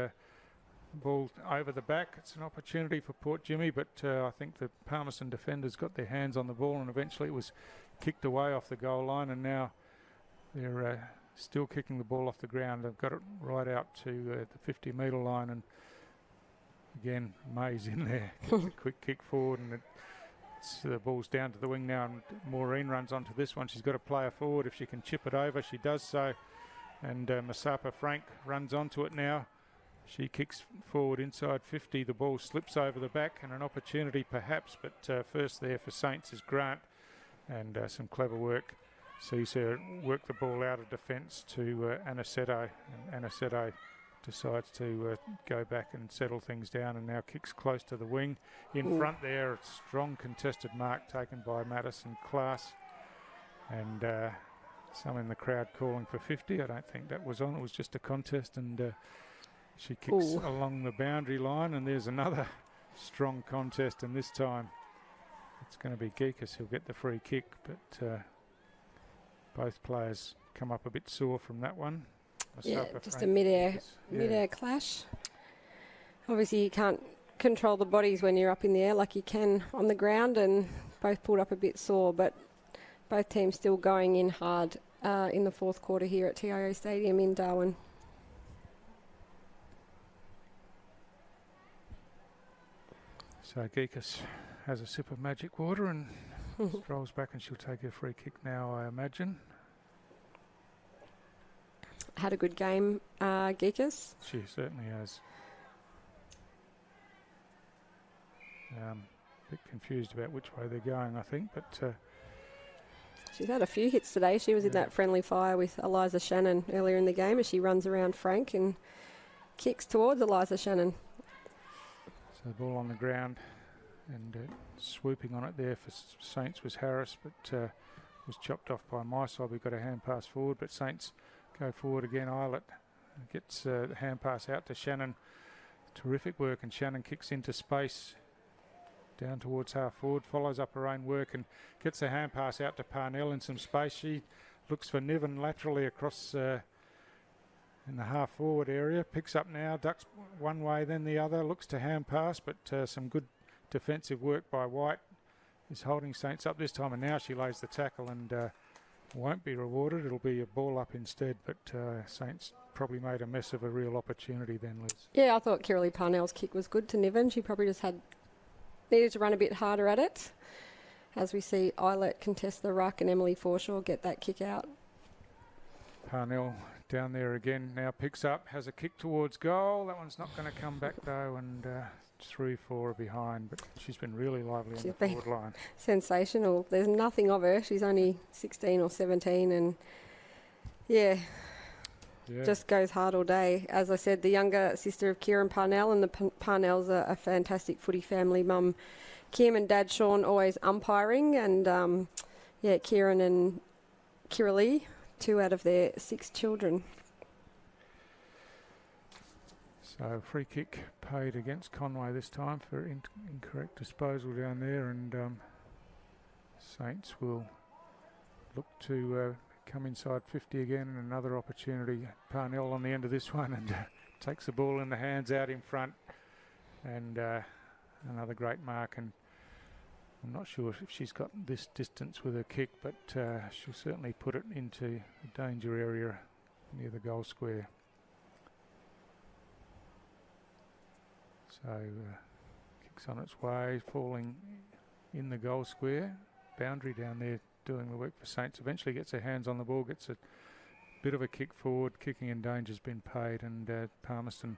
ball over the back. It's an opportunity for Port Jimmy, but I think the Palmerston defenders got their hands on the ball, and eventually it was kicked away off the goal line, and now they're still kicking the ball off the ground. They've got it right out to the 50-metre line, and again May's in there. Gets a quick kick forward, and the ball's down to the wing now, and Maureen runs onto this one. She's got to play her forward. If she can chip it over, she does so, and Masapa Frank runs onto it now. She kicks forward inside 50. The ball slips over the back, and an opportunity perhaps, but first there for Saints is Grant, and some clever work sees her work the ball out of defence to Aniceto, and Aniceto decides to go back and settle things down, and now kicks close to the wing. In front there, a strong contested mark taken by Madison Class, and some in the crowd calling for 50. I don't think that was on. It was just a contest, and she kicks along the boundary line, and there's another strong contest, and this time it's going to be Geekus who'll get the free kick, but both players come up a bit sore from that one. Yeah, just a mid-air clash. Obviously you can't control the bodies when you're up in the air like you can on the ground, and both pulled up a bit sore, but both teams still going in hard in the fourth quarter here at TIO Stadium in Darwin. So Geekus has a sip of magic water and strolls back, and she'll take her free kick now, I imagine. Had a good game, Geekus. She certainly has. A bit confused about which way they're going, I think, but she's had a few hits today. She was in that friendly fire with Eliza Shannon earlier in the game as she runs around Frank and kicks towards Eliza Shannon. So the ball on the ground, and swooping on it there for Saints was Harris, but was chopped off by my side. We got a hand pass forward, but Saints go forward again. Eilert gets the hand pass out to Shannon. Terrific work, and Shannon kicks into space down towards half forward, follows up her own work and gets a hand pass out to Parnell in some space. She looks for Niven laterally across in the half forward area, picks up now, ducks one way then the other, looks to hand pass, but some good defensive work by White is holding Saints up this time, and now she lays the tackle and won't be rewarded. It'll be a ball up instead, but Saints probably made a mess of a real opportunity then, Liz. Yeah, I thought Kirley Parnell's kick was good to Niven. She probably just needed to run a bit harder at it. As we see Eilert contest the ruck and Emily Forshaw get that kick out. Parnell down there again, now picks up, has a kick towards goal. That one's not going to come back though, and 3-4 behind, but she's been really lively on the forward line. Sensational. There's nothing of her. She's only 16 or 17, and yeah, just goes hard all day. As I said, the younger sister of Kieran Parnell, and the Parnells are a fantastic footy family. Mum Kim and Dad Sean always umpiring, and Kieran and Kira Lee, 2 out of their 6 children. So free kick paid against Conway this time for incorrect disposal down there, and Saints will look to come inside 50 again, and another opportunity. Parnell on the end of this one, and takes the ball in the hands out in front, and another great mark. And I'm not sure if she's got this distance with her kick, but she'll certainly put it into the danger area near the goal square. So kicks on its way, falling in the goal square. Boundary down there doing the work for Saints. Eventually gets her hands on the ball, gets a bit of a kick forward. Kicking in danger's been paid, and Palmerston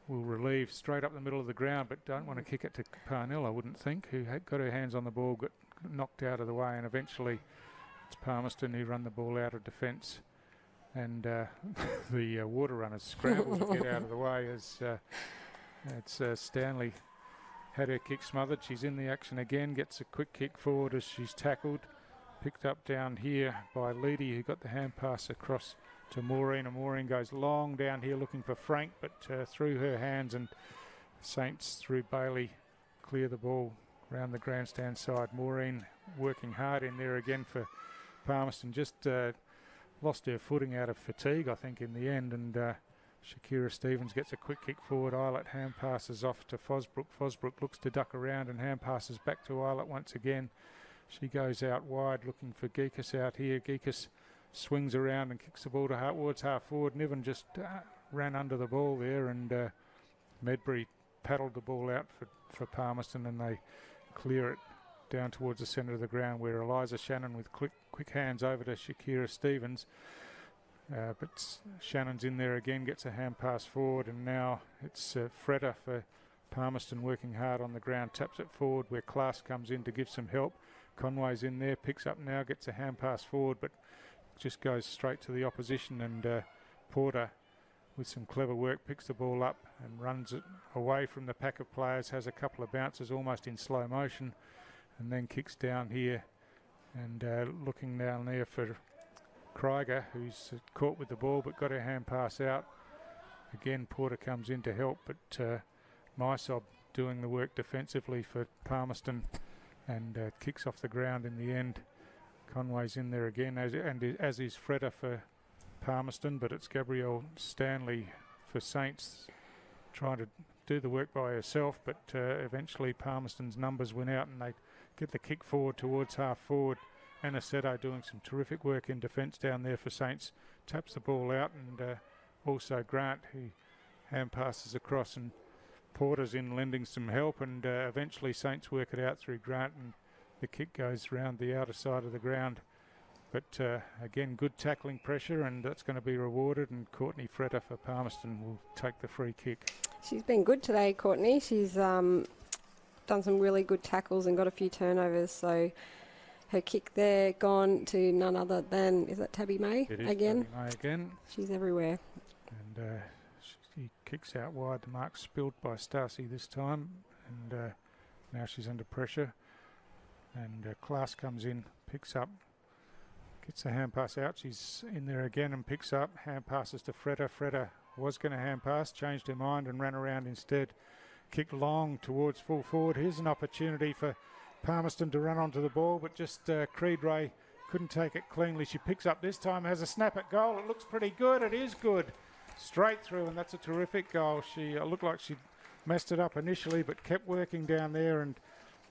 will relieve straight up the middle of the ground, but don't want to kick it to Parnell, I wouldn't think, who had got her hands on the ball, got knocked out of the way, and eventually it's Palmerston who run the ball out of defence, and the water runners scramble to get out of the way as it's Stanley had her kick smothered. She's in the action again, gets a quick kick forward as she's tackled, picked up down here by Leedy, who got the hand pass across to Maureen, and Maureen goes long down here looking for Frank, but through her hands, and Saints through Bailey clear the ball round the grandstand side. Maureen working hard in there again for Palmerston, just lost her footing out of fatigue I think in the end, and Shakira Stevens gets a quick kick forward. Eilert hand passes off to Fosbrook. Fosbrook looks to duck around and hand passes back to Eilert once again. She goes out wide looking for Geekus out here. Geekus swings around and kicks the ball towards half forward. Niven just ran under the ball there, and Medbury paddled the ball out for Palmerston, and they clear it down towards the centre of the ground, where Eliza Shannon with quick hands over to Shakira Stevens. But Shannon's in there again, gets a hand pass forward, and now it's Freda for Palmerston working hard on the ground, taps it forward where Class comes in to give some help. Conway's in there, picks up now, gets a hand pass forward, but just goes straight to the opposition, and Porter with some clever work picks the ball up and runs it away from the pack of players, has a couple of bounces almost in slow motion, and then kicks down here, and looking down there for Krieger, who's caught with the ball but got her hand pass out. Again Porter comes in to help, but Mysob doing the work defensively for Palmerston, and kicks off the ground in the end. Conway's in there again, as is Freda for Palmerston, but it's Gabrielle Stanley for Saints trying to do the work by herself, but eventually Palmerston's numbers win out and they get the kick forward towards half forward. Aniceto doing some terrific work in defence down there for Saints, taps the ball out, and also Grant, who hand passes across, and Porter's in lending some help, and eventually Saints work it out through Grant, and the kick goes round the outer side of the ground. But again, good tackling pressure, and that's going to be rewarded, and Courtney Freda for Palmerston will take the free kick. She's been good today, Courtney. She's done some really good tackles and got a few turnovers, so her kick there gone to none other than, is that Tabby May again? Tabby May again. She's everywhere. And she kicks out wide. The mark spilled by Stacey this time, and now she's under pressure. And Class comes in, picks up, gets a hand pass out. She's in there again and picks up. Hand passes to Freda. Freda was going to hand pass, changed her mind and ran around instead. Kicked long towards full forward. Here's an opportunity for Palmerston to run onto the ball, but just Creed Ray couldn't take it cleanly. She picks up this time, has a snap at goal. It looks pretty good. It is good. Straight through, and that's a terrific goal. She looked like she messed it up initially, but kept working down there, and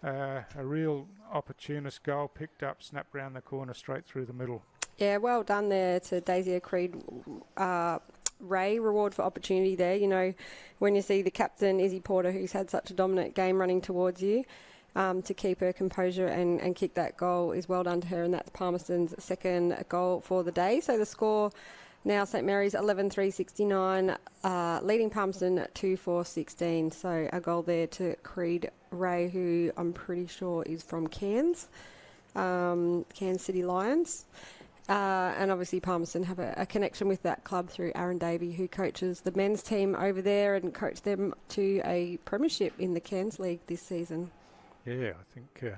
a real opportunist goal, picked up, snapped round the corner, straight through the middle. Yeah, well done there to Daisy Creed Ray. Reward for opportunity there. You know, when you see the captain, Izzy Porter, who's had such a dominant game running towards you, to keep her composure and kick that goal is well done to her, and that's Palmerston's second goal for the day. So the score now, St Mary's 11-3-69, leading Palmerston 2-4-16. So a goal there to Creed Ray, who I'm pretty sure is from Cairns City Lions. And obviously Palmerston have a connection with that club through Aaron Davey, who coaches the men's team over there and coached them to a premiership in the Cairns League this season. Yeah, I think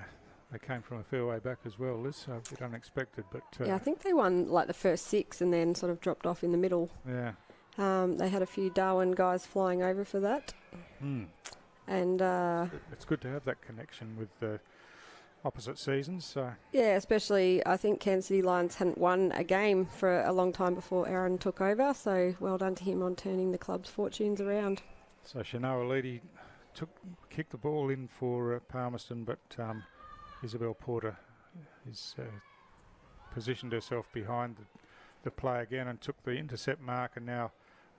they came from a fair way back as well, Liz, so a bit unexpected. But yeah, I think they won like the first 6 and then sort of dropped off in the middle. Yeah. They had a few Darwin guys flying over for that. Mm. And it's good to have that connection with opposite seasons. So yeah, especially I think Kansas City Lions hadn't won a game for a long time before Aaron took over. So well done to him on turning the club's fortunes around. So Shanoa Leedy kicked the ball in for Palmerston, but Isabel Porter is positioned herself behind the play again and took the intercept mark, and now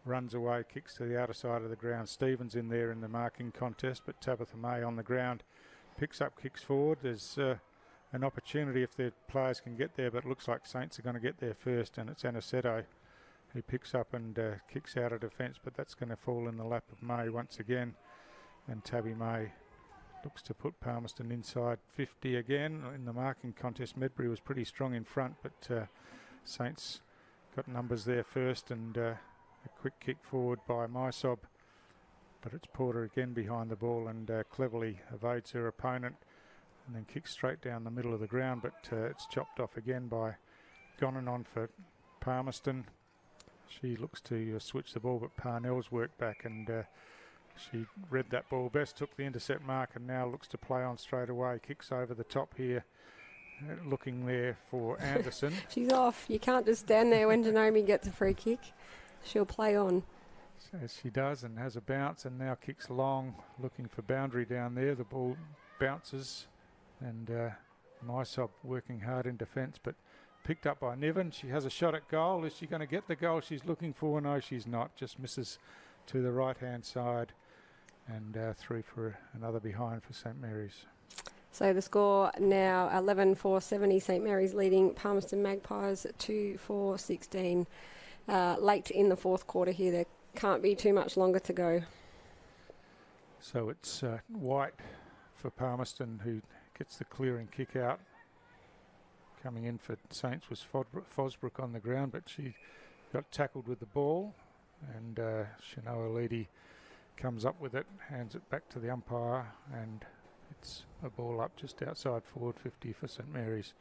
runs away, kicks to the outer side of the ground. Stevens in there in the marking contest, but Tabitha May on the ground picks up, kicks forward. There's an opportunity if their players can get there, but it looks like Saints are going to get there first, and it's Aniceto who picks up and kicks out of defence, but that's going to fall in the lap of May once again, and Tabby May looks to put Palmerston inside 50 again. In the marking contest, Medbury was pretty strong in front, but Saints got numbers there first, and a quick kick forward by Mysob, but it's Porter again behind the ball and cleverly evades her opponent and then kicks straight down the middle of the ground, but it's chopped off again by Gonanon for Palmerston. She looks to switch the ball, but Parnell's worked back, and she read that ball best, took the intercept mark, and now looks to play on straight away. Kicks over the top here, looking there for Anderson. She's off. You can't just stand there when Janome gets a free kick. She'll play on. As she does, and has a bounce, and now kicks long, looking for boundary down there. The ball bounces, and Mysob working hard in defence, but picked up by Niven. She has a shot at goal. Is she going to get the goal she's looking for? No, she's not. Just misses to the right-hand side, and through for another behind for St Mary's. So the score now 11-4-70. St Mary's leading Palmerston Magpies 2-4-16. Late in the fourth quarter here. There can't be too much longer to go. So it's White for Palmerston who gets the clearing kick out. Coming in for Saints was Fosbrook on the ground, but she got tackled with the ball, and Shanoa Leedy comes up with it, hands it back to the umpire, and it's a ball up just outside forward 50 for St Mary's.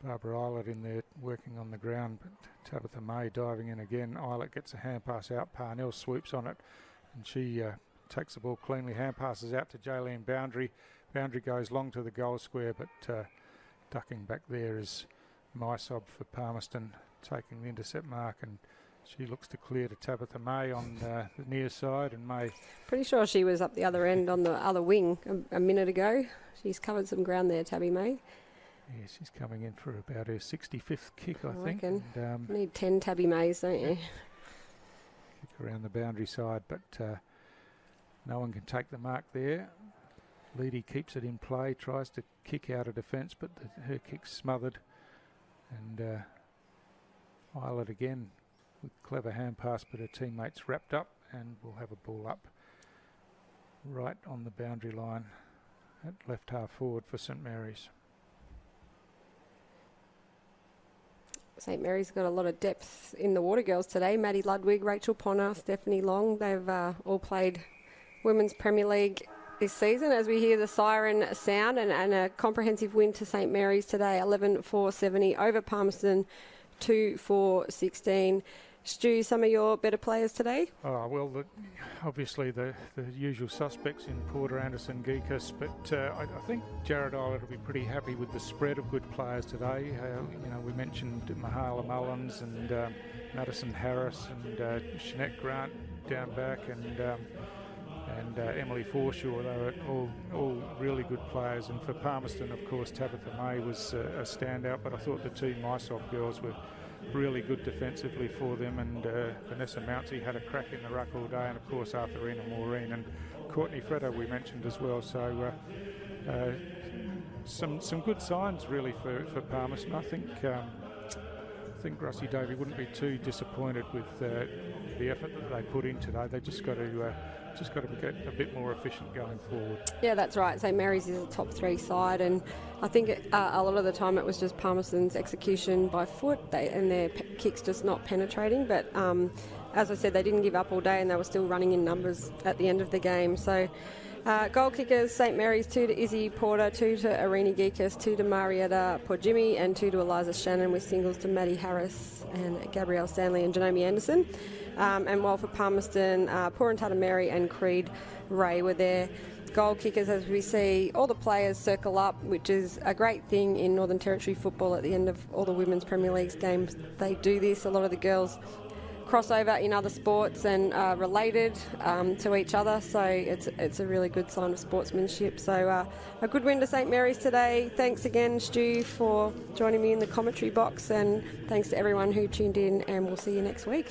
Barbara Eilert in there working on the ground, but Tabitha May diving in again. Eilert gets a hand pass out, Parnell swoops on it, and she takes the ball cleanly, hand passes out to Jaylene Boundary. Boundary goes long to the goal square, but ducking back there is Mysob for Palmerston, taking the intercept mark, and she looks to clear to Tabitha May on the near side, and May... Pretty sure she was up the other end on the other wing a minute ago. She's covered some ground there, Tabby May. Yeah, she's coming in for about her 65th kick, I think. And, need 10 Tabby Mays, don't you? Kick around the boundary side, but no one can take the mark there. Leedy keeps it in play, tries to kick out of defence, but her kick's smothered. And Eilert again with clever hand pass, but her teammates wrapped up, and we'll have a ball up right on the boundary line at left half forward for St Mary's. St Mary's got a lot of depth in the Water Girls today. Maddie Ludwig, Rachel Ponner, Stephanie Long. They've all played Women's Premier League this season. As we hear the siren sound, and a comprehensive win to St Mary's today, 11-4-70 over Palmerston, 2-4-16. Stu, some of your better players today? Oh, well, obviously the usual suspects in Porter, Anderson, Geekus, but I think Jared Eilert will be pretty happy with the spread of good players today. We mentioned Mahala Mullins and Madison Harris and Shanette Grant down back, and Emily Forshaw. They were all really good players. And for Palmerston, of course, Tabitha May was a standout, but I thought the two Mysob girls were really good defensively for them, and Vanessa Mountsie had a crack in the ruck all day, and of course Arthurina Maureen and Courtney Freddo we mentioned as well. So some good signs really for Palmerston. I think Russie Davey wouldn't be too disappointed with the effort that they put in today. They just got to get a bit more efficient going forward. Yeah, that's right. St Mary's is a top three side, and I think a lot of the time it was just Palmerston's execution by foot and their kicks just not penetrating. But as I said, they didn't give up all day, and they were still running in numbers at the end of the game. So goal kickers, St Mary's, 2 to Izzy Porter, 2 to Arini Geekus, 2 to Marietta Porjimi, and 2 to Eliza Shannon, with singles to Maddie Harris and Gabrielle Stanley and Janome Anderson. And while for Palmerston, Porantata Mary and Creed Ray were there. goal kickers as we see all the players circle up, which is a great thing in Northern Territory football. At the end of all the Women's Premier League games, they do this. A lot of the girls cross over in other sports and are related to each other, so it's a really good sign of sportsmanship. So a good win to St Mary's today. Thanks again, Stu, for joining me in the commentary box, and thanks to everyone who tuned in, and we'll see you next week.